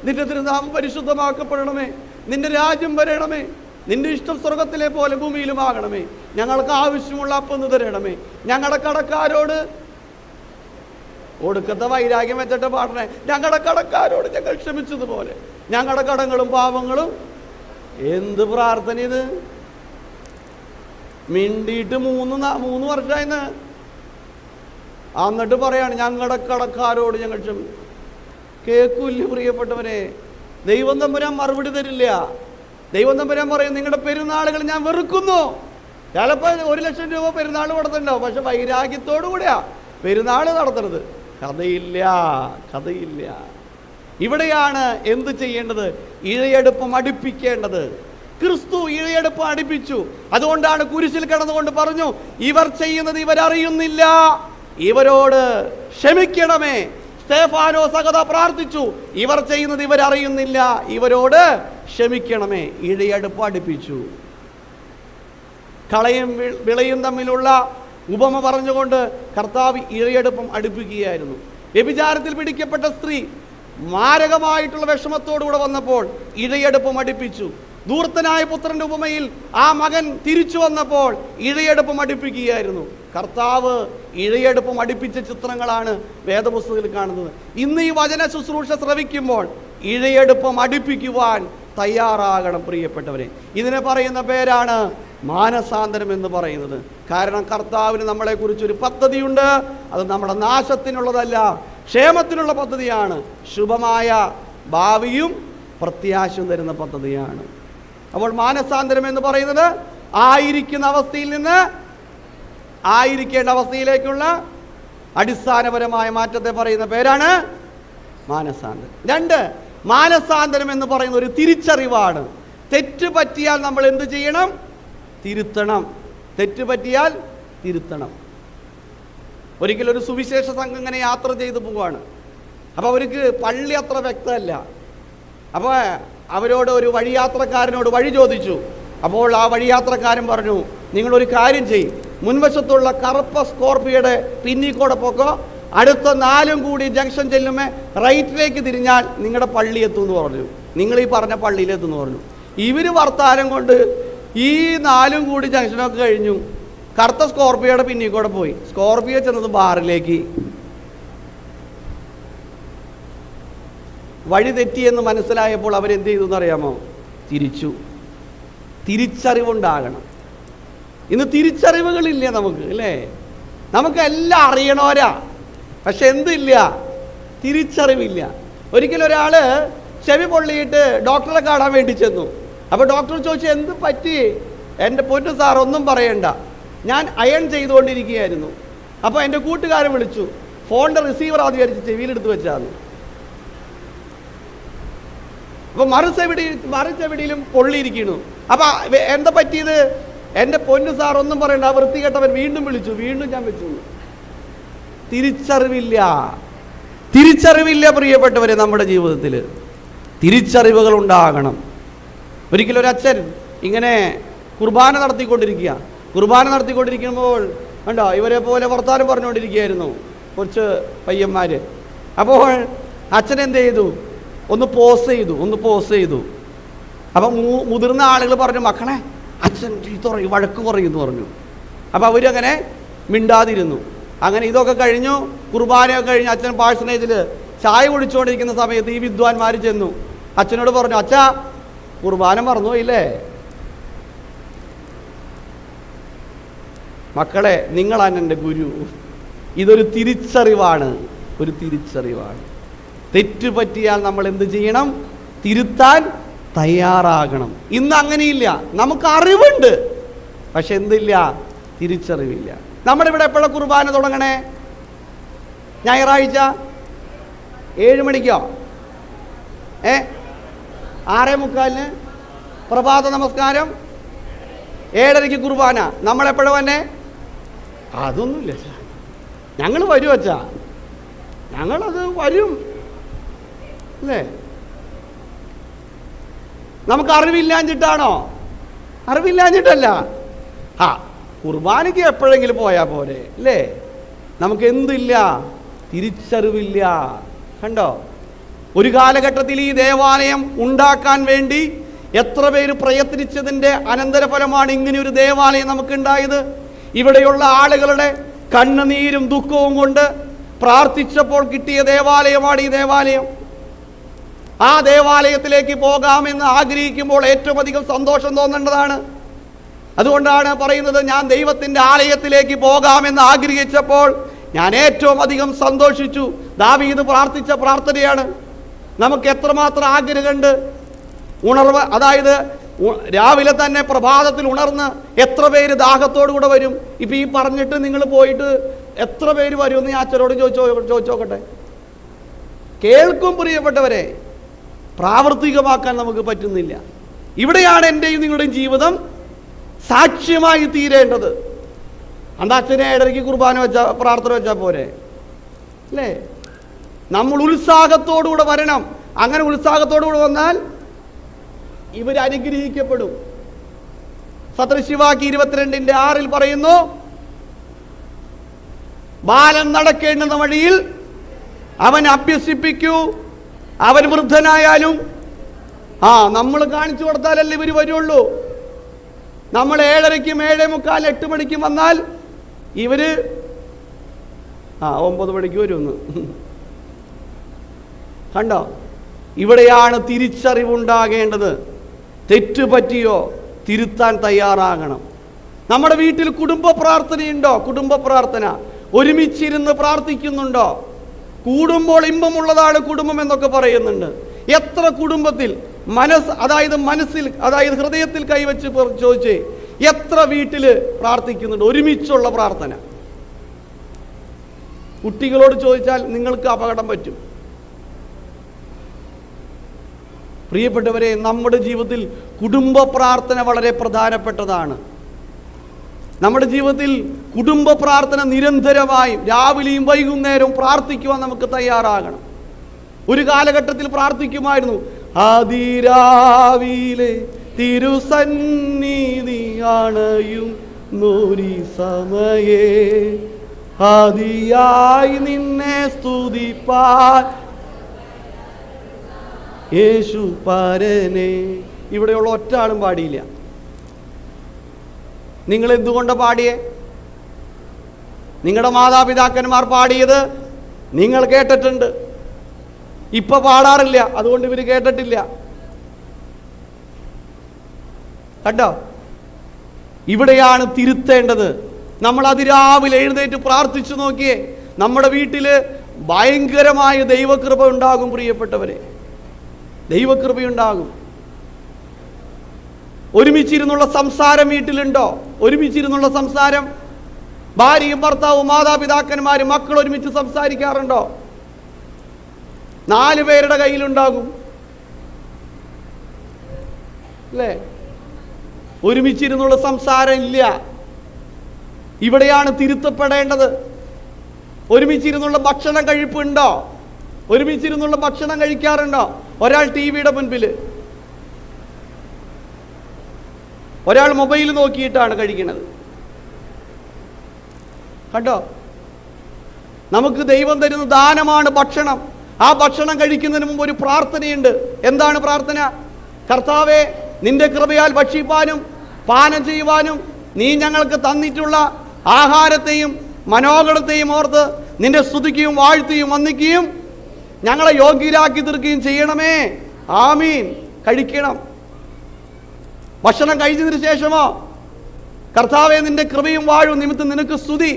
[SPEAKER 1] നിന്റെ തിരുനാമം പരിശുദ്ധമാക്കപ്പെടണമേ, നിന്റെ രാജ്യം വരണമേ, നിന്റെ ഇഷ്ടം സ്വർഗത്തിലെ പോലെ ഭൂമിയിലുമാകണമേ, ഞങ്ങൾക്ക് ആവശ്യമുള്ള അപ്പം തരണമേ, ഞങ്ങളുടെ കടക്കാരോട് ഒടുക്കത്തെ വൈരാഗ്യം വെച്ചിട്ട് പാടണേ, ഞങ്ങളുടെ കടക്കാരോട് ഞങ്ങൾ ക്ഷമിച്ചതുപോലെ ഞങ്ങളുടെ കടങ്ങളും പാപങ്ങളും. എന്ത് പ്രാർത്ഥന ഇത്! മിണ്ടിയിട്ട് 3 വർഷമായിന്ന്. എന്നിട്ട് പറയാണ് ഞങ്ങളുടെ കടക്കാരോട് ഞങ്ങൾ ക്ഷമിക്കും. കേൾക്കൂല്ല പ്രിയപ്പെട്ടവരെ. ദൈവം തമ്പുരാൻ മറുപടി തരില്ല. ദൈവം തമ്പുരാൻ പറയും, നിങ്ങളുടെ പെരുന്നാളുകൾ ഞാൻ വെറുക്കുന്നു, ചിലപ്പോൾ 1,00,000 രൂപ പെരുന്നാൾ നടത്തുന്നുണ്ടാവും, പക്ഷെ വൈരാഗ്യത്തോടു കൂടിയാ പെരുന്നാൾ നടത്തുന്നത്. കഥയില്ല. ഇവിടെയാണ് എന്ത് ചെയ്യേണ്ടത്? ഇഴയെടുപ്പം അടുപ്പിക്കേണ്ടത്. ക്രിസ്തു ഇഴയെടുപ്പം അടുപ്പിച്ചു. അതുകൊണ്ടാണ് കുരിശിൽ കിടന്നുകൊണ്ട് പറഞ്ഞു, ഇവർ ചെയ്യുന്നത് ഇവരറിയുന്നില്ല, ഇവരോട് ക്ഷമിക്കണമേ. സ്തെഫാനോസ് സകത പ്രാർത്ഥിച്ചു, ഇവർ ചെയ്യുന്നത് ഇവരറിയുന്നില്ല, ഇവരോട് ക്ഷമിക്കണമേ. ഇഴയെടുപ്പം അടുപ്പിച്ചു. കളയും വിളയും തമ്മിലുള്ള ഉപമ പറഞ്ഞുകൊണ്ട് കർത്താവ് ഇഴയെടുപ്പം അടുപ്പിക്കുകയായിരുന്നു. വ്യഭിചാരത്തിൽ പിടിക്കപ്പെട്ട സ്ത്രീ മാരകമായിട്ടുള്ള വിഷമത്തോടുകൂടെ വന്നപ്പോൾ ഇഴയെടുപ്പം അടുപ്പിച്ചു. ധൂർത്തനായ പുത്രന്റെ ഉപമയിൽ ആ മകൻ തിരിച്ചു വന്നപ്പോൾ ഇഴയെടുപ്പം അടുപ്പിക്കുകയായിരുന്നു. കർത്താവ് ഇഴയെടുപ്പം അടുപ്പിച്ച ചിത്രങ്ങളാണ് വേദപുസ്തകത്തിൽ കാണുന്നത്. ഇന്ന് ഈ വചന ശുശ്രൂഷ ശ്രവിക്കുമ്പോൾ ഇഴയെടുപ്പം അടുപ്പിക്കുവാൻ തയ്യാറാകണം പ്രിയപ്പെട്ടവരെ. ഇതിനെ പറയുന്ന പേരാണ് മാനസാന്തരം എന്ന് പറയുന്നത്. കാരണം കർത്താവിന് നമ്മളെക്കുറിച്ചൊരു പദ്ധതിയുണ്ട്. അത് നമ്മുടെ നാശത്തിനുള്ളതല്ല, ക്ഷേമത്തിനുള്ള പദ്ധതിയാണ്. ശുഭമായ ഭാവിയും പ്രത്യാശയും തരുന്ന പദ്ധതിയാണ്. അപ്പോൾ മാനസാന്തരം എന്ന് പറയുന്നത് ആയിരിക്കുന്ന അവസ്ഥയിൽ നിന്ന് ആയിരിക്കേണ്ട അവസ്ഥയിലേക്കുള്ള അടിസ്ഥാനപരമായ മാറ്റത്തെ പറയുന്ന പേരാണ് മാനസാന്തരം. 2, മാനസാന്തരം എന്ന് പറയുന്ന ഒരു തിരിച്ചറിവാണ്. തെറ്റ് പറ്റിയാൽ നമ്മൾ എന്ത് ചെയ്യണം? തിരുത്തണം. തെറ്റ് പറ്റിയാൽ തിരുത്തണം. ഒരിക്കലൊരു സുവിശേഷ സംഘം ഇങ്ങനെ യാത്ര ചെയ്തു പോവുകയാണ്. അപ്പോൾ അവർക്ക് പള്ളി അത്ര വ്യക്തമല്ല. അപ്പോൾ അവരോട് ഒരു വഴിയാത്രക്കാരനോട് വഴി ചോദിച്ചു. അപ്പോൾ ആ വഴിയാത്രക്കാരൻ പറഞ്ഞു, നിങ്ങളൊരു കാര്യം ചെയ്യും, മുൻവശത്തുള്ള കറുപ്പ സ്കോർപ്പിയോയുടെ പിന്നിക്കൂടെ പോക്കോ, അടുത്ത 4 കൂടി ജംഗ്ഷൻ ചെല്ലുമ്പോൾ റൈറ്റിലേക്ക് തിരിഞ്ഞാൽ നിങ്ങളുടെ പള്ളി എത്തുമെന്ന് പറഞ്ഞു. നിങ്ങൾ ഈ പറഞ്ഞ പള്ളിയിലെത്തുമെന്ന് പറഞ്ഞു. ഇവർ വർത്താനം കൊണ്ട് ഈ 4 കൂടി ജംഗ്ഷനൊക്കെ കഴിഞ്ഞു. കറുത്ത സ്കോർപ്പിയോയുടെ പിന്നിക്കൂടെ പോയി. സ്കോർപ്പിയോ ചെന്നത് ബാറിലേക്ക്. വഴി തെറ്റിയെന്ന് മനസ്സിലായപ്പോൾ അവരെന്ത് ചെയ്തു എന്നറിയാമോ? തിരിച്ചു. തിരിച്ചറിവുണ്ടാകണം. ഇന്ന് തിരിച്ചറിവുകളില്ല നമുക്ക്, അല്ലേ? നമുക്കെല്ലാം അറിയണോരാ, പക്ഷെ എന്തില്ല? തിരിച്ചറിവില്ല. ഒരിക്കലൊരാൾ ചെവി പൊള്ളിയിട്ട് ഡോക്ടറെ കാണാൻ വേണ്ടി ചെന്നു. അപ്പോൾ ഡോക്ടർ ചോദിച്ചു, എന്ത് പറ്റി? എൻ്റെ പൊന്നു സാർ ഒന്നും പറയണ്ട, ഞാൻ അയൺ ചെയ്തുകൊണ്ടിരിക്കുകയായിരുന്നു. അപ്പോൾ എൻ്റെ കൂട്ടുകാരൻ വിളിച്ചു, ഫോണിൻ്റെ റിസീവർ ആദ്യം വിചാരിച്ച് ചെവിയിലെടുത്ത് വെച്ചാന്ന്. അപ്പോൾ മറുചെവിടിയിലും പൊള്ളിയിരിക്കുന്നു. അപ്പം എന്താ പറ്റിയത്? എൻ്റെ പൊന്നു സാർ ഒന്നും പറയണ്ട, ആ വൃത്തികെട്ടവൻ വീണ്ടും വിളിച്ചു, വീണ്ടും ഞാൻ വെച്ചു. തിരിച്ചറിവില്ല പ്രിയപ്പെട്ടവരെ. നമ്മുടെ ജീവിതത്തിൽ തിരിച്ചറിവുകൾ ഉണ്ടാകണം. ഒരിക്കലൊരച്ഛൻ ഇങ്ങനെ കുർബാന നടത്തിക്കൊണ്ടിരിക്കുമ്പോൾ കണ്ടോ, ഇവരെ പോലെ വർത്താനം പറഞ്ഞുകൊണ്ടിരിക്കുകയായിരുന്നു കുറച്ച് പയ്യന്മാർ. അപ്പോൾ അച്ഛൻ എന്ത് ചെയ്തു? ഒന്ന് പോസ് ചെയ്തു. അപ്പം മുതിർന്ന ആളുകൾ പറഞ്ഞു, മക്കളെ അച്ഛൻ വഴക്ക് കുറയുമെന്ന് പറഞ്ഞു. അപ്പോൾ അവരങ്ങനെ മിണ്ടാതിരുന്നു. അങ്ങനെ ഇതൊക്കെ കഴിഞ്ഞു, കുർബാനയൊക്കെ കഴിഞ്ഞ് അച്ഛൻ പാഴ്സനേജിൽ ചായ കുടിച്ചുകൊണ്ടിരിക്കുന്ന സമയത്ത് ഈ വിദ്വാൻമാർ ചെന്നു അച്ഛനോട് പറഞ്ഞു, അച്ഛാ കുർബാന മറന്നുപോയില്ലേ? മക്കളെ, നിങ്ങളാണ് എൻ്റെ ഗുരു. ഇതൊരു തിരിച്ചറിവാണ്. തെറ്റ് പറ്റിയാൽ നമ്മൾ എന്ത് ചെയ്യണം? തിരുത്താൻ തയ്യാറാകണം. ഇന്ന് അങ്ങനെയില്ല. നമുക്ക് അറിവുണ്ട്, പക്ഷെ എന്തില്ല? തിരിച്ചറിവില്ല. നമ്മുടെ ഇവിടെ എപ്പോഴാണ് കുർബാന തുടങ്ങണേ? ഞായറാഴ്ച 7 മണിക്കോ? 6:45 പ്രഭാത നമസ്കാരം, 7:30 കുർബാന. നമ്മളെപ്പോഴും തന്നെ അതൊന്നുമില്ല. ഞങ്ങൾ വരും അച്ഛാ, ഞങ്ങളത് വരും, അല്ലേ? നമുക്ക് അറിവില്ലാഞ്ഞിട്ടാണോ? അറിവില്ലാഞ്ഞിട്ടല്ല. കുർബാനയ്ക്ക് എപ്പോഴെങ്കിലും പോയാൽ പോരെ, അല്ലേ? നമുക്ക് എന്തില്ല? തിരിച്ചറിവില്ല. കണ്ടോ, ഒരു കാലഘട്ടത്തിൽ ഈ ദേവാലയം ഉണ്ടാക്കാൻ വേണ്ടി എത്ര പേര് പ്രയത്നിച്ചതിൻ്റെ അനന്തരഫലമാണ് ഇങ്ങനെ ഒരു ദേവാലയം നമുക്കുണ്ടായത്. ഇവിടെയുള്ള ആളുകളുടെ കണ്ണുനീരും ദുഃഖവും കൊണ്ട് പ്രാർത്ഥിച്ചപ്പോൾ കിട്ടിയ ദേവാലയമാണ് ഈ ദേവാലയം. ആ ദേവാലയത്തിലേക്ക് പോകാമെന്ന് ആഗ്രഹിക്കുമ്പോൾ ഏറ്റവും അധികം സന്തോഷം തോന്നേണ്ടതാണ്. അതുകൊണ്ടാണ് പറയുന്നത്, ഞാൻ ദൈവത്തിൻ്റെ ആലയത്തിലേക്ക് പോകാമെന്ന് ആഗ്രഹിച്ചപ്പോൾ ഞാൻ ഏറ്റവും അധികം സന്തോഷിച്ചു. ദാവീദ് പ്രാർത്ഥിച്ച പ്രാർത്ഥനയാണ്. നമുക്ക് എത്രമാത്രം ആഗ്രഹമുണ്ട്, ഉണർവ്. അതായത് രാവിലെ തന്നെ പ്രഭാതത്തിൽ ഉണർന്ന് എത്ര പേര് ദാഹത്തോടു കൂടെ വരും? ഇപ്പം ഈ പറഞ്ഞിട്ട് നിങ്ങൾ പോയിട്ട് എത്ര പേര് വരുമെന്ന് ഞാൻ അച്ഛനോട് ചോദിച്ചോക്കട്ടെ. കേൾക്കും പ്രിയപ്പെട്ടവരെ, പ്രാവർത്തികമാക്കാൻ നമുക്ക് പറ്റുന്നില്ല. ഇവിടെയാണ് എൻ്റെയും നിങ്ങളുടെയും ജീവിതം സാക്ഷ്യമായി തീരേണ്ടത്. അന്ന് അച്ഛനെ 7:30 കുർബാന വെച്ചാൽ പ്രാർത്ഥന വെച്ചാൽ പോരെ അല്ലേ? നമ്മൾ ഉത്സാഹത്തോടുകൂടെ വരണം. അങ്ങനെ ഉത്സാഹത്തോടുകൂടെ വന്നാൽ ഇവർ അനുഗ്രഹിക്കപ്പെടും. സത്രശിവാക്കി 22:6 പറയുന്നു, ബാലൻ നടക്കേണ്ടുന്ന വഴിയിൽ അവൻ അഭ്യസിപ്പിക്കൂ, അവൻ വൃദ്ധനായാലും. നമ്മൾ കാണിച്ചു കൊടുത്താലല്ലേ ഇവർ വരുള്ളൂ. നമ്മൾ 7:30, 7:45, 8 മണിക്കും വന്നാൽ ഇവര് 9 മണിക്ക് വരുമെന്ന് കണ്ടോ? ഇവിടെയാണ് തിരിച്ചറിവുണ്ടാകേണ്ടത്. തെറ്റുപറ്റിയോ തിരുത്താൻ തയ്യാറാകണം. നമ്മുടെ വീട്ടിൽ കുടുംബ പ്രാർത്ഥനയുണ്ടോ? കുടുംബ പ്രാർത്ഥന ഒരുമിച്ചിരുന്ന് പ്രാർത്ഥിക്കുന്നുണ്ടോ? കൂടുമ്പോൾ ഇമ്പമുള്ളതാണ് കുടുംബം എന്നൊക്കെ പറയുന്നുണ്ട്. എത്ര കുടുംബത്തിൽ മനസ്സിൽ ഹൃദയത്തിൽ കൈവച്ച് ചോദിച്ചേ, എത്ര വീട്ടിൽ പ്രാർത്ഥിക്കുന്നുണ്ട് ഒരുമിച്ചുള്ള പ്രാർത്ഥന? കുട്ടികളോട് ചോദിച്ചാൽ നിങ്ങൾക്ക് അപകടം പറ്റും. പ്രിയപ്പെട്ടവരെ, നമ്മുടെ ജീവിതത്തിൽ കുടുംബ പ്രാർത്ഥന വളരെ പ്രധാനപ്പെട്ടതാണ്. നമ്മുടെ ജീവിതത്തിൽ കുടുംബ പ്രാർത്ഥന നിരന്തരമായും രാവിലെയും വൈകുന്നേരവും പ്രാർത്ഥിക്കുവാൻ നമുക്ക് തയ്യാറാകണം. ഒരു കാലഘട്ടത്തിൽ പ്രാർത്ഥിക്കുമായിരുന്നു, അതിരാവിലെ തിരുസന്നിധി അണയും നൂരി സമയേ ആദിയായി നിന്നെ സ്തുതിപ്പാൻ യേശു പരനെ. ഇവിടെയുള്ള ഒറ്റ ആളും പാടിയില്ല. നിങ്ങൾ എന്തുകൊണ്ട് പാടിയേ? നിങ്ങളുടെ മാതാപിതാക്കന്മാർ പാടിയത് നിങ്ങൾ കേട്ടിട്ടുണ്ട്. ഇപ്പൊ പാടാറില്ല, അതുകൊണ്ട് ഇവര് കേട്ടിട്ടില്ല. കണ്ടോ? ഇവിടെയാണ് തിരുത്തേണ്ടത്. നമ്മൾ അതിരാവിലെ എഴുന്നേറ്റ് പ്രാർത്ഥിച്ചു നോക്കിയേ, നമ്മുടെ വീട്ടില് ഭയങ്കരമായ ദൈവകൃപ ഉണ്ടാകും. പ്രിയപ്പെട്ടവരെ, ദൈവകൃപയുണ്ടാകും. ഒരുമിച്ചിരുന്നുള്ള സംസാരം വീട്ടിലുണ്ടോ? ഒരുമിച്ചിരുന്നുള്ള സംസാരം ഭാര്യയും ഭർത്താവും മാതാപിതാക്കന്മാരും മക്കൾ ഒരുമിച്ച് സംസാരിക്കാറുണ്ടോ? 4 പേരുടെ കയ്യിലുണ്ടാകും അല്ലേ? ഒരുമിച്ചിരുന്നുള്ള സംസാരം ഇല്ല. ഇവിടെയാണ് തിരുത്തപ്പെടേണ്ടത്. ഒരുമിച്ചിരുന്നുള്ള ഭക്ഷണം കഴിപ്പുണ്ടോ? ഒരുമിച്ചിരുന്നുള്ള ഭക്ഷണം കഴിക്കാറുണ്ടോ? ഒരാൾ ടിവിയുടെ മുൻപിൽ, ഒരാൾ മൊബൈൽ നോക്കിയിട്ടാണ് കഴിക്കുന്നത്. കണ്ടോ? നമുക്ക് ദൈവം തരുന്ന ദാനമാണ് ഭക്ഷണം. ആ ഭക്ഷണം കഴിക്കുന്നതിന് മുമ്പ് ഒരു പ്രാർത്ഥനയുണ്ട്. എന്താണ് പ്രാർത്ഥന? കർത്താവേ, നിന്റെ കൃപയാൽ ഭക്ഷിപ്പാനും പാനം ചെയ്യുവാനും നീ ഞങ്ങൾക്ക് തന്നിട്ടുള്ള ആഹാരത്തെയും മനോഗണത്തെയും ഓർത്ത് നിന്റെ സ്തുതിക്കുകയും വാഴ്ത്തുകയും വന്ദിക്കുകയും ഞങ്ങളെ യോഗ്യരാക്കി തീർക്കുകയും ചെയ്യണമേ. ആമീൻ. കഴിക്കണം. ഭക്ഷണം കഴിച്ചതിന് ശേഷമോ, കർത്താവേ, നിന്റെ കൃപയും വാഴും നിമിത്തം നിനക്ക് സ്തുതി,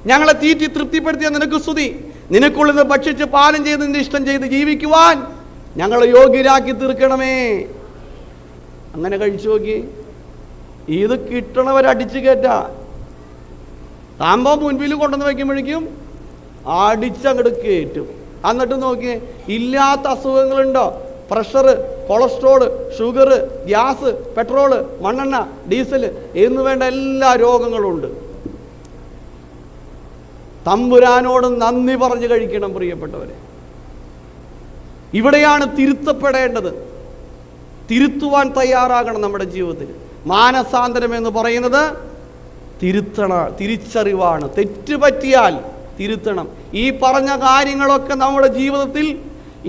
[SPEAKER 1] ഞങ്ങളെ തീറ്റി തൃപ്തിപ്പെടുത്തിയ നിനക്ക് സ്തുതി, നിനക്കുള്ളത് ഭക്ഷിച്ച് പാനം ചെയ്ത് നിന്റെ ഇഷ്ടം ചെയ്ത് ജീവിക്കുവാൻ ഞങ്ങളെ യോഗ്യരാക്കി തീർക്കണമേ. അങ്ങനെ കഴിച്ചു നോക്കി. ഇത് കിട്ടണവരടിച്ചു കയറ്റാ. സംഭവം മുൻപിൽ കൊണ്ടുവന്ന് വയ്ക്കുമ്പോഴേക്കും അടിച്ചങ്ങോട്ട് കയറ്റും. എന്നിട്ട് നോക്കിയേ, ഇല്ലാത്ത അസുഖങ്ങളുണ്ടോ? Pressure, cholesterol, sugar, gas, petrol, മണ്ണെണ്ണ, ഡീസൽ എന്ന് വേണ്ട എല്ലാ രോഗങ്ങളും ഉണ്ട്. തമ്പുരാനോട് നന്ദി പറഞ്ഞ് കഴിക്കണം പ്രിയപ്പെട്ടവരെ. ഇവിടെയാണ് തിരുത്തപ്പെടേണ്ടത്. തിരുത്തുവാൻ തയ്യാറാകണം നമ്മുടെ ജീവിതത്തിൽ. മാനസാന്തരം എന്ന് പറയുന്നത് തിരിച്ചറിവാണ്. തെറ്റ് പറ്റിയാൽ തിരുത്തണം. ഈ പറഞ്ഞ കാര്യങ്ങളൊക്കെ നമ്മുടെ ജീവിതത്തിൽ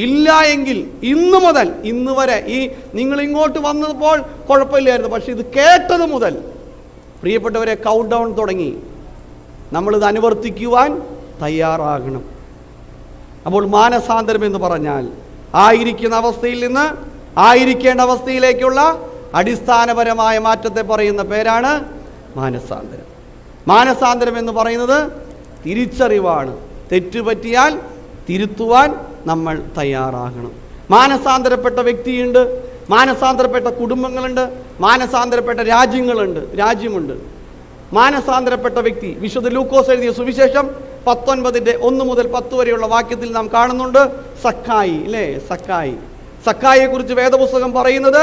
[SPEAKER 1] ഇല്ല എങ്കിൽ ഇന്ന് മുതൽ ഇന്ന് വരെ, ഈ നിങ്ങൾ ഇങ്ങോട്ട് വന്നപ്പോൾ കുഴപ്പമില്ലായിരുന്നു, പക്ഷെ ഇത് കേട്ടത് മുതൽ പ്രിയപ്പെട്ടവരെ കൗണ്ട് ഡൗൺ തുടങ്ങി. നമ്മളിത് അനുവർത്തിക്കുവാൻ തയ്യാറാകണം. അപ്പോൾ മാനസാന്തരം എന്ന് പറഞ്ഞാൽ ആയിരിക്കുന്ന അവസ്ഥയിൽ നിന്ന് ആയിരിക്കേണ്ട അവസ്ഥയിലേക്കുള്ള അടിസ്ഥാനപരമായ മാറ്റത്തെ പറയുന്ന പേരാണ് മാനസാന്തരം. മാനസാന്തരം എന്ന് പറയുന്നത് തിരിച്ചറിവാണ്. തെറ്റുപറ്റിയാൽ തിരുത്തുവാൻ നമ്മൾ തയ്യാറാകണം. മാനസാന്തരപ്പെട്ട വ്യക്തിയുണ്ട്, മാനസാന്തരപ്പെട്ട കുടുംബങ്ങളുണ്ട്, മാനസാന്തരപ്പെട്ട രാജ്യമുണ്ട്. മാനസാന്തരപ്പെട്ട വ്യക്തി വിശുദ്ധ ലൂക്കോസ് എഴുതിയ സുവിശേഷം 19:1 മുതൽ 10 വരെയുള്ള വാക്യത്തിൽ നാം കാണുന്നുണ്ട് സക്കായി, അല്ലേ? സക്കായിയെ കുറിച്ച് വേദപുസ്തകം പറയുന്നത്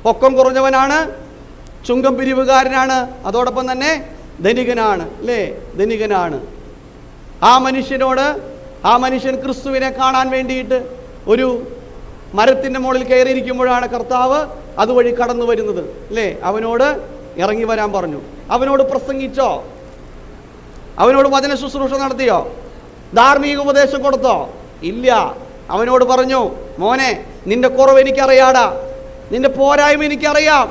[SPEAKER 1] പൊക്കം കുറഞ്ഞവനാണ്, ചുങ്കം പിരിവുകാരനാണ്, അതോടൊപ്പം തന്നെ ധനികനാണ്, അല്ലേ? ധനികനാണ്. ആ മനുഷ്യൻ ക്രിസ്തുവിനെ കാണാൻ വേണ്ടിയിട്ട് ഒരു മരത്തിൻ്റെ മുകളിൽ കയറിയിരിക്കുമ്പോഴാണ് കർത്താവ് അതുവഴി കടന്നു വരുന്നത്, അല്ലേ? അവനോട് ഇറങ്ങി വരാൻ പറഞ്ഞു. അവനോട് പ്രസംഗിച്ചോ? അവനോട് വചന ശുശ്രൂഷ നടത്തിയോ? ധാർമ്മിക ഉപദേശം കൊടുത്തോ? ഇല്ല. അവനോട് പറഞ്ഞു, മോനെ, നിന്റെ കുറവ് എനിക്കറിയാടാ, നിന്റെ പോരായ്മ എനിക്കറിയാം,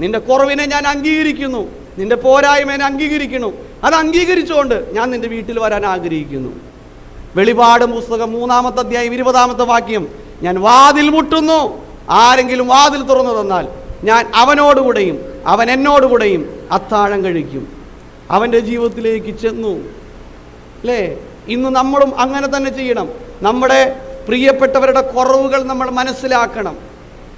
[SPEAKER 1] നിന്റെ കുറവിനെ ഞാൻ അംഗീകരിക്കുന്നു, നിന്റെ പോരായ്മ അംഗീകരിക്കുന്നു, അത് അംഗീകരിച്ചുകൊണ്ട് ഞാൻ നിന്റെ വീട്ടിൽ വരാൻ ആഗ്രഹിക്കുന്നു. വെളിപാട് പുസ്തകം 3-ാമത്തെ അധ്യായം 20-ാമത്തെ വാക്യം, ഞാൻ വാതിൽ മുട്ടുന്നു, ആരെങ്കിലും വാതിൽ തുറന്നു തന്നാൽ ഞാൻ അവനോടുകൂടെയും അവൻ എന്നോടുകൂടെയും അത്താഴം കഴിക്കും. അവൻ്റെ ജീവിതത്തിലേക്ക് ചെന്നു, അല്ലേ? ഇന്ന് നമ്മളും അങ്ങനെ തന്നെ ചെയ്യണം. നമ്മുടെ പ്രിയപ്പെട്ടവരുടെ കുറവുകൾ നമ്മൾ മനസ്സിലാക്കണം.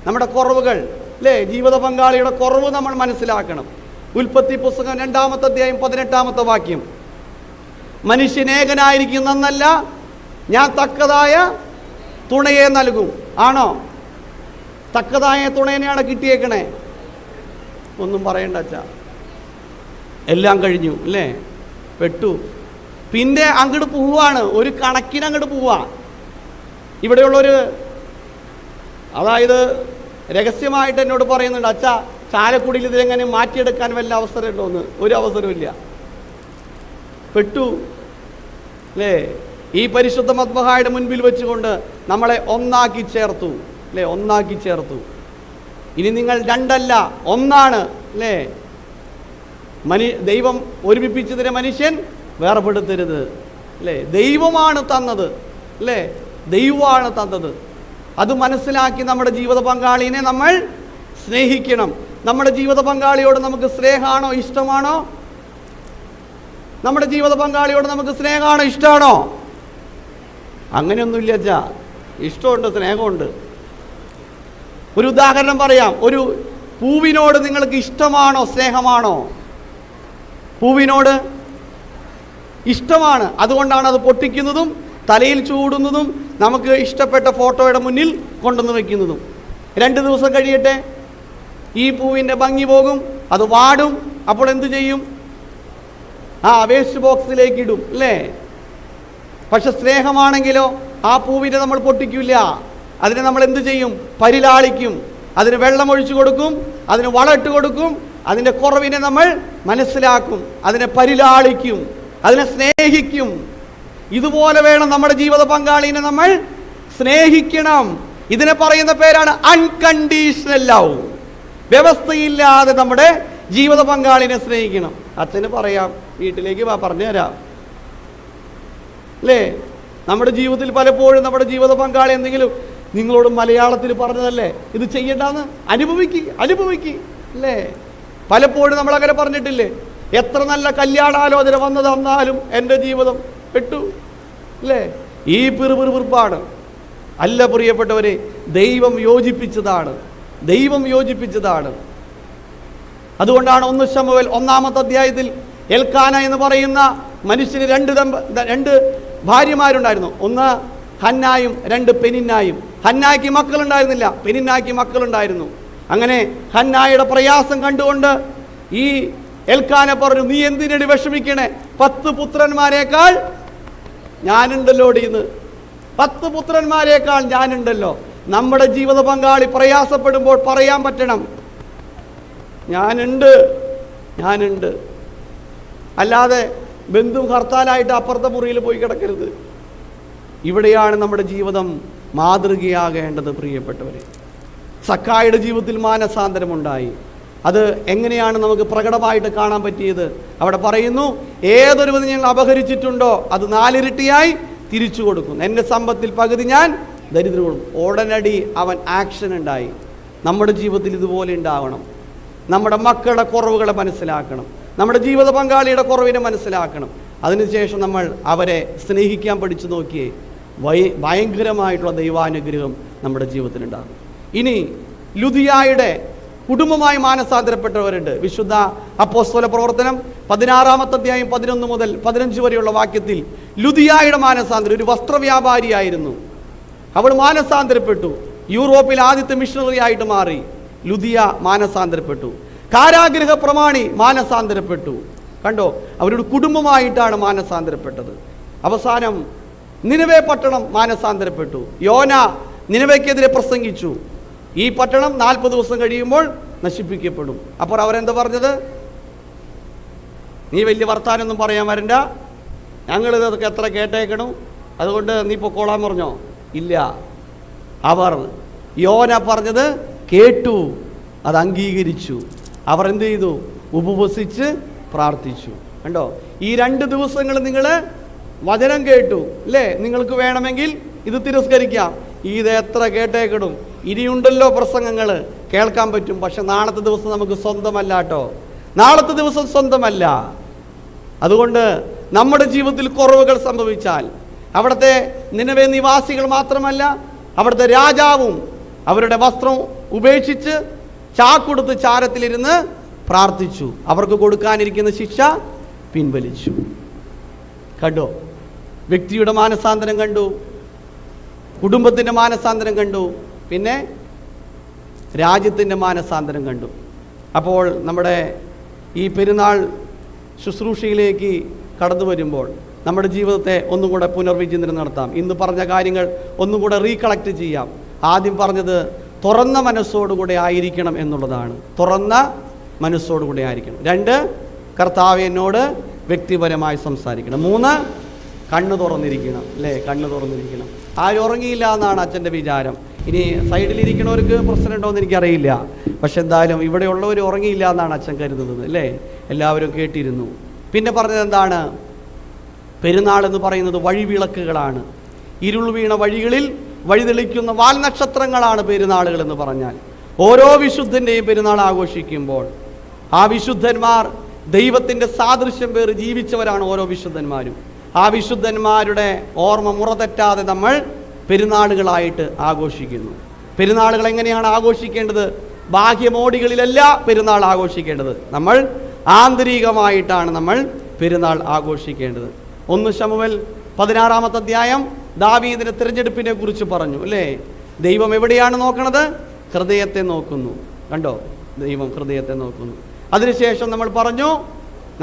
[SPEAKER 1] നമ്മുടെ കുറവുകൾ, അല്ലേ? ജീവിത പങ്കാളിയുടെ കുറവ് നമ്മൾ മനസ്സിലാക്കണം. ഉൽപ്പത്തി പുസ്തകം 2-ാമത്തെ അധ്യായം 18-ാമത്തെ വാക്യം, മനുഷ്യനേകനായിരിക്കുന്നല്ല, ഞാൻ തക്കതായ തുണയെ നൽകും. ആണോ? തക്കതായ തുണേനെയാണ് കിട്ടിയേക്കണേ. ഒന്നും പറയണ്ട അച്ഛാ, എല്ലാം കഴിഞ്ഞു, അല്ലേ? പെട്ടു. പിന്നെ അങ്ങോട്ട് പോവാണ്, ഒരു കണക്കിന് അങ്ങോട്ട് പോവാ. ഇവിടെയുള്ളൊരു, അതായത് രഹസ്യമായിട്ട് എന്നോട് പറയുന്നുണ്ട്, അച്ഛാ ചാലക്കുടിയിൽ ഇതിലെങ്ങനെ മാറ്റിയെടുക്കാൻ വല്ല അവസരമുണ്ടോ എന്ന്. ഒരു അവസരമില്ല. പെട്ടു, അല്ലേ? ഈ പരിശുദ്ധ മദ്ബഹായുടെ മുൻപിൽ വെച്ചുകൊണ്ട് നമ്മളെ ഒന്നാക്കി ചേർത്തു, അല്ലേ? ഒന്നാക്കി ചേർത്തു. ഇനി നിങ്ങൾ രണ്ടല്ല, ഒന്നാണ്, അല്ലേ? ദൈവം ഒരുമിപ്പിച്ചതിനെ മനുഷ്യൻ വേർപെടുത്തരുത്, അല്ലേ? ദൈവമാണ് തന്നത്, അല്ലേ? ദൈവമാണ് തന്നത്. അത് മനസ്സിലാക്കി നമ്മുടെ ജീവിത പങ്കാളിനെ നമ്മൾ സ്നേഹിക്കണം. നമ്മുടെ ജീവിത പങ്കാളിയോട് നമുക്ക് സ്നേഹമാണോ, ഇഷ്ടമാണോ? നമ്മുടെ ജീവിത പങ്കാളിയോട് നമുക്ക് സ്നേഹമാണോ, ഇഷ്ടമാണോ? അങ്ങനെയൊന്നുമില്ല അച്ഛാ, ഇഷ്ടമുണ്ട്, സ്നേഹമുണ്ട്. ഒരു ഉദാഹരണം പറയാം. ഒരു പൂവിനോട് നിങ്ങൾക്ക് ഇഷ്ടമാണോ, സ്നേഹമാണോ? പൂവിനോട് ഇഷ്ടമാണ്, അതുകൊണ്ടാണ് അത് പൊട്ടിക്കുന്നതും തലയിൽ ചൂടുന്നതും നമുക്ക് ഇഷ്ടപ്പെട്ട ഫോട്ടോയുടെ മുന്നിൽ കൊണ്ടുവന്ന് വയ്ക്കുന്നതും. 2 ദിവസം കഴിയട്ടെ, ഈ പൂവിൻ്റെ ഭംഗി പോകും, അത് വാടും. അപ്പോൾ എന്തു ചെയ്യും? വേസ്റ്റ് ബോക്സിലേക്ക് ഇടും, അല്ലേ? പക്ഷെ സ്നേഹമാണെങ്കിലോ ആ പൂവിനെ നമ്മൾ പൊട്ടിക്കില്ല. അതിനെ നമ്മൾ എന്തു ചെയ്യും? പരിലാളിക്കും. അതിന് വെള്ളമൊഴിച്ചു കൊടുക്കും, അതിന് വളമിട്ട് കൊടുക്കും, അതിൻ്റെ കുറവിനെ നമ്മൾ മനസ്സിലാക്കും, അതിനെ പരിലാളിക്കും, അതിനെ സ്നേഹിക്കും. ഇതുപോലെ വേണം നമ്മുടെ ജീവിത പങ്കാളിനെ നമ്മൾ സ്നേഹിക്കണം. ഇതിനെ പറയുന്ന പേരാണ് അൺകണ്ടീഷണൽ ലവ്. വ്യവസ്ഥയില്ലാതെ നമ്മുടെ ജീവിത പങ്കാളിനെ സ്നേഹിക്കണം. അച്ഛന് പറയാം, വീട്ടിലേക്ക് പറഞ്ഞു തരാം, അല്ലേ? നമ്മുടെ ജീവിതത്തിൽ പലപ്പോഴും നമ്മുടെ ജീവിത പങ്കാളി എന്തെങ്കിലും നിങ്ങളോട് മലയാളത്തിൽ പറഞ്ഞതല്ലേ, ഇത് ചെയ്യണ്ടെന്ന് അനുഭവിക്കുക, അല്ലേ? പലപ്പോഴും നമ്മളങ്ങനെ പറഞ്ഞിട്ടില്ലേ? എത്ര നല്ല കല്യാണാലോചന വന്നത് വന്നാലും എൻ്റെ ജീവിതം പെട്ടു, അല്ലേ? ഈ പിറുപിറുപ്പാണ്. അല്ല പ്രിയപ്പെട്ടവരെ, ദൈവം യോജിപ്പിച്ചതാണ്. അതുകൊണ്ടാണ് 1 ശമൂവേൽ 1-ാമത്തെ അധ്യായത്തിൽ എൽക്കാന എന്ന് പറയുന്ന മനുഷ്യന് 2 ഭാര്യമാരുണ്ടായിരുന്നു. ഒന്ന് ഹന്നായും 2 പെനിന്നായും. ഹന്നായ്ക്ക് മക്കളുണ്ടായിരുന്നില്ല, പെനിന്നായ്ക്ക് മക്കളുണ്ടായിരുന്നു. അങ്ങനെ ഹന്നായുടെ പ്രയാസം കണ്ടുകൊണ്ട് ഈ എൽക്കാന പറഞ്ഞു, നീ എന്തിനടി വിഷമിക്കണേ? 10 പുത്രന്മാരെക്കാൾ ഞാനുണ്ടല്ലോ. 10 പുത്രന്മാരെക്കാൾ ഞാനുണ്ടല്ലോ. നമ്മുടെ ജീവിത പങ്കാളി പ്രയാസപ്പെടുമ്പോൾ പറയാൻ പറ്റണം, ഞാനുണ്ട്. അല്ലാതെ ബന്ധു ഹർത്താലായിട്ട് അപ്പുറത്തെ മുറിയിൽ പോയി കിടക്കരുത്. ഇവിടെയാണ് നമ്മുടെ ജീവിതം മാതൃകയാകേണ്ടത് പ്രിയപ്പെട്ടവരെ. സക്കായിയുടെ ജീവിതത്തിൽ മാനസാന്തരമുണ്ടായി. അത് എങ്ങനെയാണ് നമുക്ക് പ്രകടമായിട്ട് കാണാൻ പറ്റിയത്? അവിടെ പറയുന്നു, ഏതൊരുവന് ഞങ്ങൾ അപഹരിച്ചിട്ടുണ്ടോ അത് 4 ഇരട്ടിയായി തിരിച്ചു കൊടുക്കും, എൻ്റെ സമ്പത്തിൽ പകുതി ഞാൻ ദരിദ്രം കൊടുക്കും. ഉടനടി അവൻ ആക്ഷൻ ഉണ്ടായി. നമ്മുടെ ജീവിതത്തിൽ ഇതുപോലെ ഉണ്ടാവണം. നമ്മുടെ മക്കളുടെ കുറവുകളെ മനസ്സിലാക്കണം, നമ്മുടെ ജീവിത പങ്കാളിയുടെ കുറവിനെ മനസ്സിലാക്കണം. അതിനുശേഷം നമ്മൾ അവരെ സ്നേഹിക്കാൻ പഠിച്ചു നോക്കിയേ ഭയങ്കരമായിട്ടുള്ള ദൈവാനുഗ്രഹം നമ്മുടെ ജീവിതത്തിലുണ്ടാകും. ഇനി ലുദിയായുടെ കുടുംബമായി മാനസാന്തരപ്പെട്ടവരുണ്ട്. വിശുദ്ധ അപ്പോസ്തല പ്രവർത്തനം 16-ാമത്തെ അധ്യായം 11 മുതൽ 15 വരെയുള്ള വാക്യത്തിൽ ലുദിയായുടെ മാനസാന്തരം, ഒരു വസ്ത്രവ്യാപാരിയായിരുന്നു, അവൾ മാനസാന്തരപ്പെട്ടു. യൂറോപ്പിൽ ആദ്യത്തെ മിഷണറി ആയിട്ട് മാറി. ലുദിയ മാനസാന്തരപ്പെട്ടു. കാരാഗ്രഹ പ്രമാണി മാനസാന്തരപ്പെട്ടു. കണ്ടോ, അവരുടെ കുടുംബമായിട്ടാണ് മാനസാന്തരപ്പെട്ടത്. അവസാനം നിനവേ പട്ടണം മാനസാന്തരപ്പെട്ടു. യോന നിനവേക്കെതിരെ പ്രസംഗിച്ചു, ഈ പട്ടണം 40 ദിവസം കഴിയുമ്പോൾ നശിപ്പിക്കപ്പെടും. അപ്പോൾ അവരെന്താ പറഞ്ഞത്? നീ വലിയ വർത്താനൊന്നും പറയാൻ വരണ്ട, ഞങ്ങളിതൊക്കെ എത്ര കേട്ടേക്കണം, അതുകൊണ്ട് നീ പൊക്കോളാൻ പറഞ്ഞോ? ഇല്ല. അവർ യോന പറഞ്ഞത് കേട്ടു, അത് അംഗീകരിച്ചു. അവർ എന്ത് ചെയ്തു? ഉപവസിച്ച് പ്രാർത്ഥിച്ചു. കണ്ടോ, ഈ 2 ദിവസങ്ങൾ നിങ്ങൾ വചനം കേട്ടു അല്ലേ? നിങ്ങൾക്ക് വേണമെങ്കിൽ ഇത് തിരസ്കരിക്കാം, ഇത് എത്ര കേട്ടേക്കിടും, ഇനിയുണ്ടല്ലോ പ്രസംഗങ്ങൾ, കേൾക്കാൻ പറ്റും. പക്ഷെ നാളത്തെ ദിവസം നമുക്ക് സ്വന്തമല്ല കേട്ടോ, നാളത്തെ ദിവസം സ്വന്തമല്ല. അതുകൊണ്ട് നമ്മുടെ ജീവിതത്തിൽ കുറവുകൾ സംഭവിച്ചാൽ, അവിടുത്തെ നിനവേ നിവാസികൾ മാത്രമല്ല, അവിടുത്തെ രാജാവും അവരുടെ വസ്ത്രം ഉപേക്ഷിച്ച് ചാക്കൊടുത്ത് ചാരത്തിലിരുന്ന് പ്രാർത്ഥിച്ചു. അവർക്ക് കൊടുക്കാനിരിക്കുന്ന ശിക്ഷ പിൻവലിച്ചു. കണ്ടോ, വ്യക്തിയുടെ മാനസാന്തരം കണ്ടു, കുടുംബത്തിൻ്റെ മാനസാന്തരം കണ്ടു, പിന്നെ രാജ്യത്തിൻ്റെ മാനസാന്തരം കണ്ടു. അപ്പോൾ നമ്മുടെ ഈ പെരുന്നാൾ ശുശ്രൂഷയിലേക്ക് കടന്നു വരുമ്പോൾ നമ്മുടെ ജീവിതത്തെ ഒന്നും കൂടെ പുനർവിചിന്തനം നടത്താം. ഇന്ന് പറഞ്ഞ കാര്യങ്ങൾ ഒന്നും കൂടെ റീകളക്ട് ചെയ്യാം. ആദ്യം പറഞ്ഞത് തുറന്ന മനസ്സോടുകൂടെ ആയിരിക്കണം എന്നുള്ളതാണ്. തുറന്ന മനസ്സോടുകൂടെ ആയിരിക്കണം. 2, കർത്താവ് എന്നോട് വ്യക്തിപരമായി സംസാരിക്കണം. 3, കണ്ണ് തുറന്നിരിക്കണം അല്ലേ? കണ്ണ് തുറന്നിരിക്കണം. ആരും ഉറങ്ങിയില്ല എന്നാണ് അച്ഛൻ്റെ വിചാരം. ഇനി സൈഡിലിരിക്കണവർക്ക് പ്രശ്നമുണ്ടോ എന്ന് എനിക്കറിയില്ല, പക്ഷെ എന്തായാലും ഇവിടെയുള്ളവർ ഉറങ്ങിയില്ല എന്നാണ് അച്ഛൻ കരുതുന്നത് അല്ലേ? എല്ലാവരും കേട്ടിരുന്നു. പിന്നെ പറഞ്ഞത് എന്താണ്? പെരുന്നാൾ എന്ന് പറയുന്നത് വഴിവിളക്കുകളാണ്. ഇരുൾ വീണ വഴികളിൽ വഴിതെളിക്കുന്ന വാൽനക്ഷത്രങ്ങളാണ് പെരുന്നാളുകൾ എന്ന് പറഞ്ഞാൽ. ഓരോ വിശുദ്ധൻ്റെയും പെരുന്നാൾ ആഘോഷിക്കുമ്പോൾ ആ വിശുദ്ധന്മാർ ദൈവത്തിൻ്റെ സാദൃശ്യം പേറി ജീവിച്ചവരാണ് ഓരോ വിശുദ്ധന്മാരും. ആ വിശുദ്ധന്മാരുടെ ഓർമ്മ മുറതെറ്റാതെ നമ്മൾ പെരുന്നാളുകളായിട്ട് ആഘോഷിക്കുന്നു. പെരുന്നാളുകൾ എങ്ങനെയാണ് ആഘോഷിക്കേണ്ടത്? ബാഹ്യമോടികളിലല്ല പെരുന്നാൾ ആഘോഷിക്കേണ്ടത്, നമ്മൾ ആന്തരികമായിട്ടാണ് നമ്മൾ പെരുന്നാൾ ആഘോഷിക്കേണ്ടത്. 1 ശമൂവേൽ 16-ാമത്തെ അധ്യായം ദാവീദിന്റെ തിരഞ്ഞെടുപ്പിനെ കുറിച്ച് പറഞ്ഞു അല്ലേ? ദൈവം എവിടെയാണ് നോക്കണത്? ഹൃദയത്തെ നോക്കുന്നു. കണ്ടോ, ദൈവം ഹൃദയത്തെ നോക്കുന്നു. അതിനുശേഷം നമ്മൾ പറഞ്ഞു,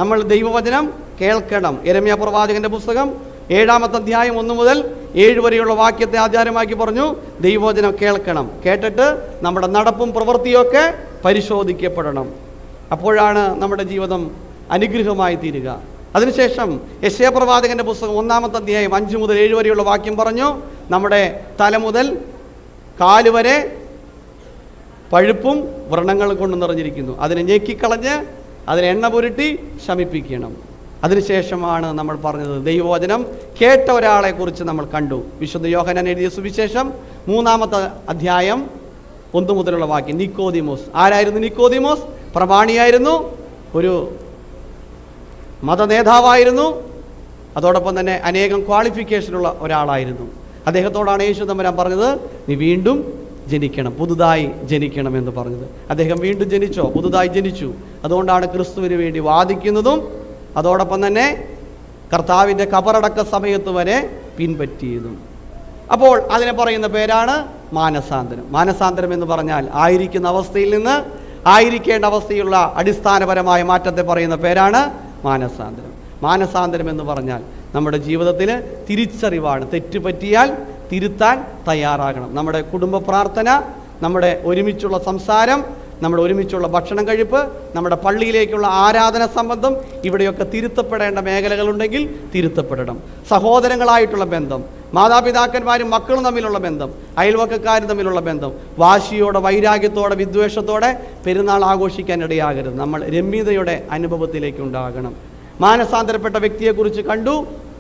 [SPEAKER 1] നമ്മൾ ദൈവവചനം കേൾക്കണം. യെരമ്യാ പ്രവാചകന്റെ പുസ്തകം 7-ാമത്തെ അധ്യായം 1 മുതൽ 7 വരെയുള്ള വാക്യത്തെ ആധാരമാക്കി പറഞ്ഞു, ദൈവവചനം കേൾക്കണം. കേട്ടിട്ട് നമ്മുടെ നടപ്പും പ്രവൃത്തിയൊക്കെ പരിശോധിക്കപ്പെടണം. അപ്പോഴാണ് നമ്മുടെ ജീവിതം അനുഗ്രഹമായി തീരുക. അതിനുശേഷം യെശയ്യാ പ്രവാചകന്റെ പുസ്തകം 1-ാമത്തെ അധ്യായം 5 മുതൽ 7 വരെയുള്ള വാക്യം പറഞ്ഞു, നമ്മുടെ തല മുതൽ കാല് വരെ പഴുപ്പും വ്രണങ്ങൾ കൊണ്ട് നിറഞ്ഞിരിക്കുന്നു, അതിനെ ഞെക്കിക്കളഞ്ഞ് അതിനെ എണ്ണ പുരട്ടി ശമിപ്പിക്കണം. അതിനുശേഷമാണ് നമ്മൾ പറഞ്ഞത് ദൈവവചനം കേട്ട ഒരാളെ കുറിച്ച് നമ്മൾ കണ്ടു. വിശുദ്ധ യോഹന്നാൻ എഴുതിയ സുവിശേഷം 3-ാമത്തെ അധ്യായം 1 മുതലുള്ള വാക്യം. നിക്കോദിമോസ്. ആരായിരുന്നു നിക്കോദിമോസ്? പ്രമാണിയായിരുന്നു, ഒരു മതനേതാവായിരുന്നു, അതോടൊപ്പം തന്നെ അനേകം ക്വാളിഫിക്കേഷനുള്ള ഒരാളായിരുന്നു. അദ്ദേഹത്തോടാണ് യേശു തമ്പുരാൻ പറഞ്ഞത്, നീ വീണ്ടും ജനിക്കണം, പുതുതായി ജനിക്കണം എന്ന് പറഞ്ഞത്. അദ്ദേഹം വീണ്ടും ജനിച്ചോ? പുതുതായി ജനിച്ചു. അതുകൊണ്ടാണ് ക്രിസ്തുവിന് വേണ്ടി വാദിക്കുന്നതും അതോടൊപ്പം തന്നെ കർത്താവിൻ്റെ കബറടക്ക സമയത്ത് വരെ പിൻപറ്റിയതും. അപ്പോൾ അതിനെ പറയുന്ന പേരാണ് മാനസാന്തരം. മാനസാന്തരം എന്ന് പറഞ്ഞാൽ ആയിരിക്കുന്ന അവസ്ഥയിൽ നിന്ന് ആയിരിക്കേണ്ട അവസ്ഥയുള്ള അടിസ്ഥാനപരമായ മാറ്റത്തെ പറയുന്ന പേരാണ് മാനസാന്തരം. മാനസാന്തരം എന്ന് പറഞ്ഞാൽ നമ്മുടെ ജീവിതത്തിൽ തിരിച്ചറിവാണ്. തെറ്റ് പറ്റിയാൽ തിരുത്താൻ തയ്യാറാകണം. നമ്മുടെ കുടുംബ പ്രാർത്ഥന, നമ്മുടെ ഒരുമിച്ചുള്ള സംസാരം, നമ്മുടെ ഒരുമിച്ചുള്ള ഭക്ഷണം കഴിപ്പ്, നമ്മുടെ പള്ളിയിലേക്കുള്ള ആരാധന സംബന്ധം, ഇവിടെയൊക്കെ തിരുത്തപ്പെടേണ്ട മേഖലകളുണ്ടെങ്കിൽ തിരുത്തപ്പെടണം. സഹോദരങ്ങളായിട്ടുള്ള ബന്ധം, മാതാപിതാക്കന്മാരും മക്കളും തമ്മിലുള്ള ബന്ധം, അയൽവക്കക്കാരും തമ്മിലുള്ള ബന്ധം, വാശിയോടെ വൈരാഗ്യത്തോടെ വിദ്വേഷത്തോടെ പെരുന്നാൾ ആഘോഷിക്കാൻ ഇടയാകരുത്. നമ്മൾ രമ്യതയുടെ അനുഭവത്തിലേക്ക് ഉണ്ടാകണം. മാനസാന്തരപ്പെട്ട വ്യക്തിയെക്കുറിച്ച് കണ്ടു.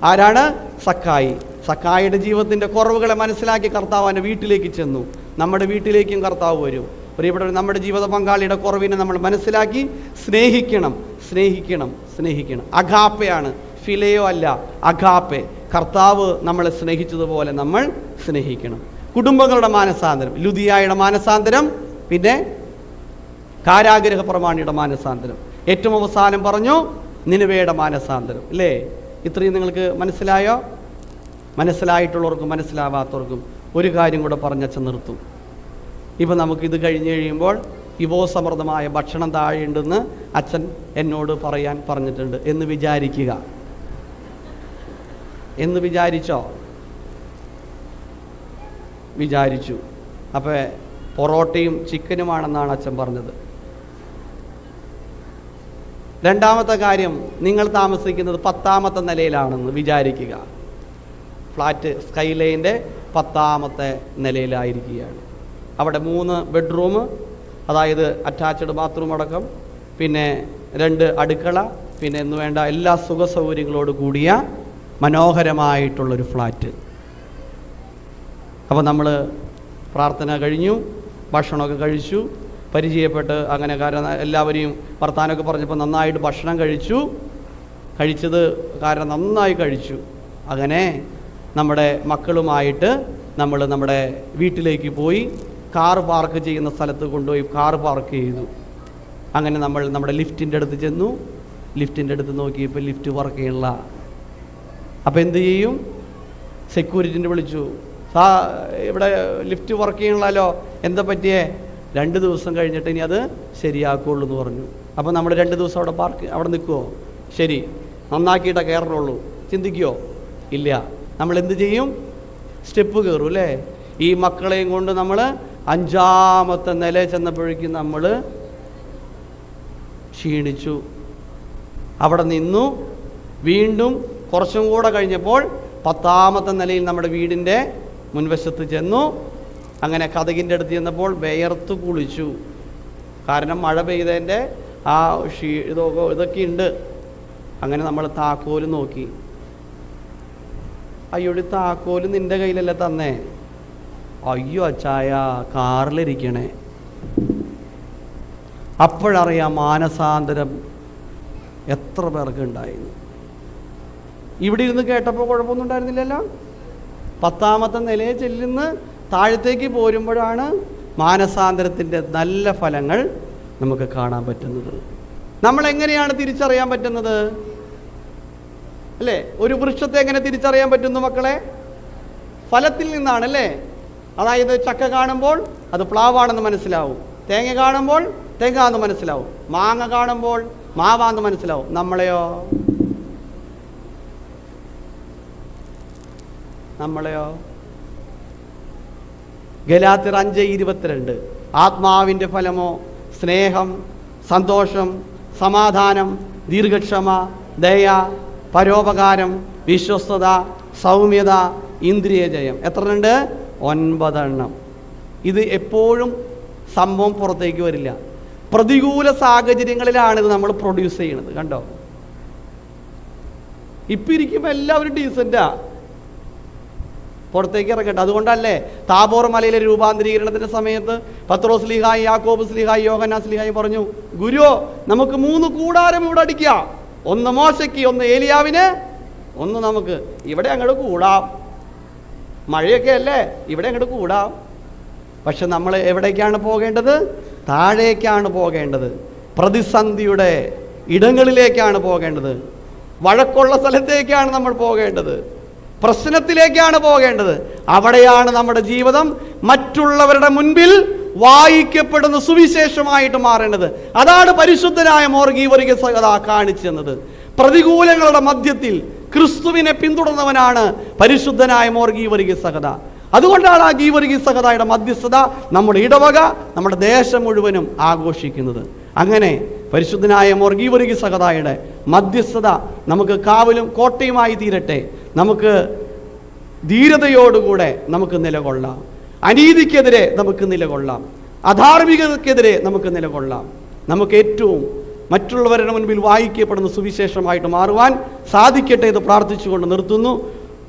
[SPEAKER 1] ആരാണ്? സക്കായി. സക്കായിയുടെ ജീവിതത്തിൻ്റെ കുറവുകളെ മനസ്സിലാക്കി കർത്താവ് അവൻ്റെ വീട്ടിലേക്ക് ചെന്നു. നമ്മുടെ വീട്ടിലേക്കും കർത്താവ് വരും. ഇവിടെ നമ്മുടെ ജീവിത പങ്കാളിയുടെ കുറവിനെ നമ്മൾ മനസ്സിലാക്കി സ്നേഹിക്കണം, സ്നേഹിക്കണം, സ്നേഹിക്കണം. അഗാപ്പയാണ്, ഫിലയോ അല്ല, അഗാപ്പെ. കർത്താവ് നമ്മളെ സ്നേഹിച്ചതുപോലെ നമ്മൾ സ്നേഹിക്കണം. കുടുംബങ്ങളുടെ മാനസാന്തരം, ലുദിയായുടെ മാനസാന്തരം, പിന്നെ കാരാഗ്രഹ പ്രമാണിയുടെ മാനസാന്തരം. ഏറ്റവും അവസാനം പറഞ്ഞു നിനിവേയുടെ മാനസാന്തരം. അല്ലേ? ഇത്രയും നിങ്ങൾക്ക് മനസ്സിലായോ? മനസ്സിലായിട്ടുള്ളവർക്കും മനസ്സിലാവാത്തവർക്കും ഒരു കാര്യം കൂടെ പറഞ്ഞച്ച നിർത്തും. ഇപ്പം നമുക്കിത് കഴിഞ്ഞ് കഴിയുമ്പോൾ വിഭവസമൃദ്ധമായ ഭക്ഷണം താഴെയുണ്ടെന്ന് അച്ഛൻ എന്നോട് പറയാൻ പറഞ്ഞിട്ടുണ്ട് എന്ന് വിചാരിക്കുക. എന്ന് വിചാരിച്ചോ? വിചാരിച്ചു. അപ്പോൾ പൊറോട്ടയും ചിക്കനുമാണെന്നാണ് അച്ഛൻ പറഞ്ഞത്. രണ്ടാമത്തെ കാര്യം, നിങ്ങൾ താമസിക്കുന്നത് 10ാമത്തെ നിലയിലാണെന്ന് വിചാരിക്കുക. ഫ്ലാറ്റ് സ്കൈലൈൻ്റെ 10ാമത്തെ നിലയിലായിരിക്കുകയാണ്. അവിടെ 3 ബെഡ്റൂം, അതായത് അറ്റാച്ച്ഡ് ബാത്റൂം അടക്കം, പിന്നെ 2 അടുക്കള, പിന്നെ എന്ന് വേണ്ട എല്ലാ സുഖ സൗകര്യങ്ങളോട് കൂടിയ മനോഹരമായിട്ടുള്ളൊരു ഫ്ലാറ്റ്. അപ്പോൾ നമ്മൾ പ്രാർത്ഥന കഴിഞ്ഞു, ഭക്ഷണമൊക്കെ കഴിച്ചു, പരിചയപ്പെട്ട് അങ്ങനെ കാരണം എല്ലാവരെയും വർത്താനമൊക്കെ പറഞ്ഞപ്പോൾ നന്നായിട്ട് ഭക്ഷണം കഴിച്ചത് കാരണം നന്നായി കഴിച്ചു. അങ്ങനെ നമ്മുടെ മക്കളുമായിട്ട് നമ്മൾ നമ്മുടെ വീട്ടിലേക്ക് പോയി കാർ പാർക്ക് ചെയ്യുന്ന സ്ഥലത്ത് കൊണ്ടുപോയി കാർ പാർക്ക് ചെയ്തു. അങ്ങനെ നമ്മൾ നമ്മുടെ ലിഫ്റ്റിൻ്റെ അടുത്ത് ചെന്നു. ലിഫ്റ്റിൻ്റെ അടുത്ത് നോക്കിയപ്പോൾ ലിഫ്റ്റ് വർക്ക് ചെയ്യണില്ല. അപ്പോൾ എന്ത് ചെയ്യും? സെക്യൂരിറ്റിൻ്റെ വിളിച്ചു, ഇവിടെ ലിഫ്റ്റ് വർക്ക് ചെയ്യണല്ലോ, എന്താ പറ്റിയേ? 2 ദിവസം കഴിഞ്ഞിട്ട് ഇനി അത് ശരിയാക്കുള്ളൂ എന്ന് പറഞ്ഞു. അപ്പോൾ നമ്മൾ 2 ദിവസം അവിടെ നിൽക്കുമോ? ശരി, നന്നാക്കിയിട്ടേ കയറണുള്ളൂ. ചിന്തിക്കുമോ? ഇല്ല. നമ്മൾ എന്ത് ചെയ്യും? സ്റ്റെപ്പ് കയറും. അല്ലേ? ഈ മക്കളെയും കൊണ്ട് നമ്മൾ 5ാമത്തെ നില ചെന്നപ്പോഴേക്കും നമ്മൾ ക്ഷീണിച്ചു. അവിടെ നിന്നു. വീണ്ടും കുറച്ചും കൂടെ കഴിഞ്ഞപ്പോൾ 10ാമത്തെ നിലയിൽ നമ്മുടെ വീടിൻ്റെ മുൻവശത്ത് ചെന്നു. അങ്ങനെ കതകിൻ്റെ അടുത്ത് ചെന്നപ്പോൾ വേർത്ത് കുളിച്ചു. കാരണം മഴ പെയ്തതിൻ്റെ ആ ഇതൊക്കെ ഉണ്ട്. അങ്ങനെ നമ്മൾ താക്കോല് നോക്കി. അയ്യോടി, താക്കോല് നിൻ്റെ കയ്യിലല്ലേ തന്നേ? അയ്യോ അച്ചായ, കാറിലിരിക്കണേ. അപ്പോഴറിയാം മാനസാന്തരം എത്ര പേർക്ക് ഉണ്ടായിരുന്നു. ഇവിടെ ഇരുന്ന് കേട്ടപ്പോൾ കുഴപ്പമൊന്നും ഉണ്ടായിരുന്നില്ലല്ലോ. 10ാമത്തെ നിലയെ ചെല്ലുന്ന താഴത്തേക്ക് പോരുമ്പോഴാണ് മാനസാന്തരത്തിൻ്റെ നല്ല ഫലങ്ങൾ നമുക്ക് കാണാൻ പറ്റുന്നത്. നമ്മളെങ്ങനെയാണ് തിരിച്ചറിയാൻ പറ്റുന്നത്? അല്ലേ? ഒരു വൃക്ഷത്തെ എങ്ങനെ തിരിച്ചറിയാൻ പറ്റുന്നു മക്കളെ? ഫലത്തിൽ നിന്നാണല്ലേ. അതായത് ചക്ക കാണുമ്പോൾ അത് പ്ലാവാണെന്ന് മനസ്സിലാവും, തേങ്ങ കാണുമ്പോൾ തേങ്ങ എന്ന് മനസ്സിലാവും, മാങ്ങ കാണുമ്പോൾ മാവാന്ന് മനസ്സിലാവും. നമ്മളെയോ? ഗലാത്യർ 5:22 ആത്മാവിൻ്റെ ഫലമോ സ്നേഹം, സന്തോഷം, സമാധാനം, ദീർഘക്ഷമ, ദയ, പരോപകാരം, വിശ്വസ്തത, സൗമ്യത, ഇന്ദ്രിയജയം. എത്രയുണ്ട്? 9 ഇത് എപ്പോഴും സംഭവം പുറത്തേക്ക് വരില്ല. പ്രതികൂല സാഹചര്യങ്ങളിലാണ് ഇത് നമ്മൾ പ്രൊഡ്യൂസ് ചെയ്യണത്. കണ്ടോ? ഇപ്പം ഇരിക്കുമ്പോൾ എല്ലാവരും ഡീസൻ്റാ, പുറത്തേക്ക് ഇറങ്ങട്ടെ. അതുകൊണ്ടല്ലേ താബോർ മലയിലെ രൂപാന്തരീകരണത്തിൻ്റെ സമയത്ത് പത്രോസ് സ്ലീഹായി, യാക്കോബ് സ്ലീഹായി, യോഹന്നാൻ സ്ലീഹായി പറഞ്ഞു, ഗുരു നമുക്ക് 3 കൂടാരം ഇവിടെ അടിക്കുക. 1 മോശയ്ക്ക്, 1 ഏലിയാവിന്, 1 നമുക്ക്. ഇവിടെ അങ്ങോട്ട് കൂടാം, മഴയൊക്കെ അല്ലേ, ഇവിടെ അങ്ങോട്ട് കൂടാം. പക്ഷെ നമ്മൾ എവിടേക്കാണ് പോകേണ്ടത്? താഴേക്കാണ് പോകേണ്ടത്. പ്രതിസന്ധിയുടെ ഇടങ്ങളിലേക്കാണ് പോകേണ്ടത്. വഴക്കുള്ള സ്ഥലത്തേക്കാണ് നമ്മൾ പോകേണ്ടത്. പ്രശ്നത്തിലേക്കാണ് പോകേണ്ടത്. അവിടെയാണ് നമ്മുടെ ജീവിതം മറ്റുള്ളവരുടെ മുൻപിൽ വായിക്കപ്പെടുന്ന സുവിശേഷമായിട്ട് മാറേണ്ടത്. അതാണ് പരിശുദ്ധനായ മോർ ഗീവർഗീസ് സഹോദരൻ കാണിച്ചു തന്നത്. പ്രതികൂലങ്ങളുടെ മധ്യത്തിൽ ക്രിസ്തുവിനെ പിന്തുടർന്നവനാണ് പരിശുദ്ധനായ മോർ ഗീവർഗീസ് സഹോദരൻ. അതുകൊണ്ടാണ് ആ ഗീവർഗീസ് സഹോദരന്റെ മധ്യസ്ഥത നമ്മുടെ ഇടവക, നമ്മുടെ ദേശം മുഴുവനും ആഘോഷിക്കുന്നത്. അങ്ങനെ പരിശുദ്ധനായ മോർ ഗീവർഗീസ് സഹോദരന്റെ മധ്യസ്ഥത നമുക്ക് കാവലും കോട്ടയുമായി തീരട്ടെ. നമുക്ക് ധീരതയോടുകൂടെ നമുക്ക് നിലകൊള്ളാം. അനീതിക്കെതിരെ നമുക്ക് നിലകൊള്ളാം. അധാർമികതയ്ക്കെതിരെ നമുക്ക് നിലകൊള്ളാം. നമുക്ക് ഏറ്റവും മറ്റുള്ളവരുടെ മുൻപിൽ വായിക്കപ്പെടുന്ന സുവിശേഷമായിട്ട് മാറുവാൻ സാധിക്കട്ടെ എന്ന് പ്രാർത്ഥിച്ചുകൊണ്ട് നിർത്തുന്നു.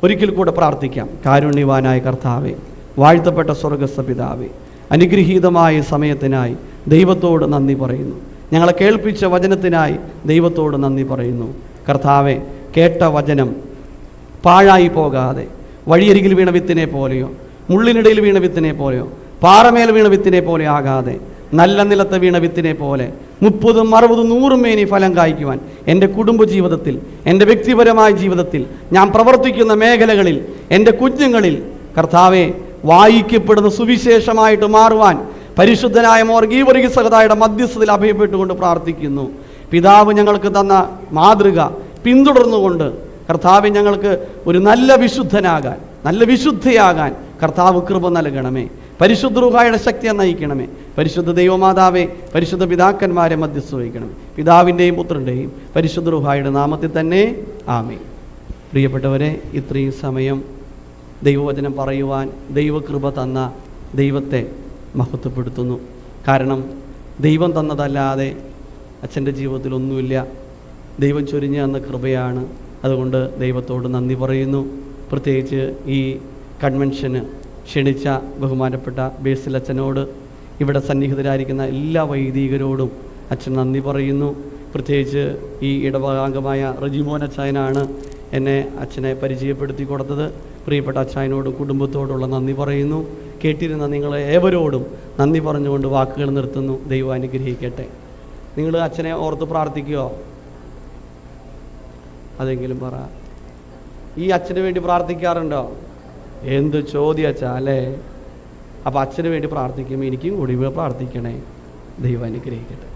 [SPEAKER 1] ഒരിക്കൽ കൂടെ പ്രാർത്ഥിക്കാം. കാരുണ്യവാനായ കർത്താവേ, വാഴ്ത്തപ്പെട്ട സ്വർഗ്ഗസ്ഥ പിതാവേ, അനുഗ്രഹീതമായ സമയത്തിനായി ദൈവത്തോട് നന്ദി പറയുന്നു. ഞങ്ങളെ കേൾപ്പിച്ച വചനത്തിനായി ദൈവത്തോട് നന്ദി പറയുന്നു. കർത്താവെ, കേട്ട വചനം പാഴായി പോകാതെ വഴിയരികിൽ വീണ വിത്തിനെ പോലെയോ, മുള്ളിനിടയിൽ വീണ വിത്തിനെ പോലെയോ, പാറമേൽ വീണ വിത്തിനെ പോലെ ആകാതെ നല്ല നിലത്ത് വീണ വിത്തിനെ പോലെ 30, 60, 100 മേനി ഫലം കായ്ക്കുവാൻ എൻ്റെ കുടുംബ ജീവിതത്തിൽ, എൻ്റെ വ്യക്തിപരമായ ജീവിതത്തിൽ, ഞാൻ പ്രവർത്തിക്കുന്ന മേഖലകളിൽ, എൻ്റെ കുഞ്ഞുങ്ങളിൽ കർത്താവെ വായിക്കപ്പെടുന്ന സുവിശേഷമായിട്ട് മാറുവാൻ പരിശുദ്ധനായ മോർ ഗീവർഗീസ് സഹോദരയുടെ മധ്യസ്ഥതയിൽ അഭയപ്പെട്ടുകൊണ്ട് പ്രാർത്ഥിക്കുന്നു. പിതാവ് ഞങ്ങൾക്ക് തന്ന മാതൃക പിന്തുടർന്നുകൊണ്ട് കർത്താവ് ഞങ്ങൾക്ക് ഒരു നല്ല വിശുദ്ധനാകാൻ, നല്ല വിശുദ്ധയാകാൻ കർത്താവ് കൃപ നൽകണമേ. പരിശുദ്ധ റൂഹായുടെ ശക്തിയെ നയിക്കണമേ. പരിശുദ്ധ ദൈവമാതാവേ, പരിശുദ്ധ പിതാക്കന്മാരെ മധ്യസ്ഥ വഹിക്കണമേ. പിതാവിൻ്റെയും പുത്രൻ്റെയും പരിശുദ്ധ റൂഹായുടെ നാമത്തിൽ തന്നെ ആമേൻ. പ്രിയപ്പെട്ടവരെ, ഇത്രയും സമയം ദൈവവചനം പറയുവാൻ ദൈവകൃപ തന്ന ദൈവത്തെ മഹത്വപ്പെടുത്തുന്നു. കാരണം ദൈവം തന്നതല്ലാതെ അച്ഛൻ്റെ ജീവിതത്തിൽ ഒന്നുമില്ല. ദൈവം ചൊരിഞ്ഞു തന്ന കൃപയാണ്. അതുകൊണ്ട് ദൈവത്തോട് നന്ദി പറയുന്നു. പ്രത്യേകിച്ച് ഈ കൺവെൻഷന് ക്ഷണിച്ച ബഹുമാനപ്പെട്ട ബേസിൽ അച്ഛനോട്, ഇവിടെ സന്നിഹിതരായിരിക്കുന്ന എല്ലാ വൈദികരോടും അച്ഛൻ നന്ദി പറയുന്നു. പ്രത്യേകിച്ച് ഈ ഇടവകാംഗമായ റജിമോൻ അച്ചായനാണ് എന്നെ അച്ഛനെ പരിചയപ്പെടുത്തി കൊടുത്തത്. പ്രിയപ്പെട്ട അച്ചായനോടും കുടുംബത്തോടുള്ള നന്ദി പറയുന്നു. കേട്ടിരുന്ന നിങ്ങളെ ഏവരോടും നന്ദി പറഞ്ഞുകൊണ്ട് വാക്കുകൾ നിർത്തുന്നു. ദൈവം അനുഗ്രഹിക്കട്ടെ. നിങ്ങൾ അച്ഛനെ ഓർത്ത് പ്രാർത്ഥിക്കുമോ? അതെങ്കിലും പറ. ഈ അച്ഛന് വേണ്ടി പ്രാർത്ഥിക്കാറുണ്ടോ? എന്ത് ചോദ്യം അച്ഛാ അല്ലേ? അപ്പോൾ അച്ഛന് വേണ്ടി പ്രാർത്ഥിക്കുമ്പോൾ എനിക്കും കൂടി പ്രാർത്ഥിക്കണേ. ദൈവം അനുഗ്രഹിക്കട്ടെ.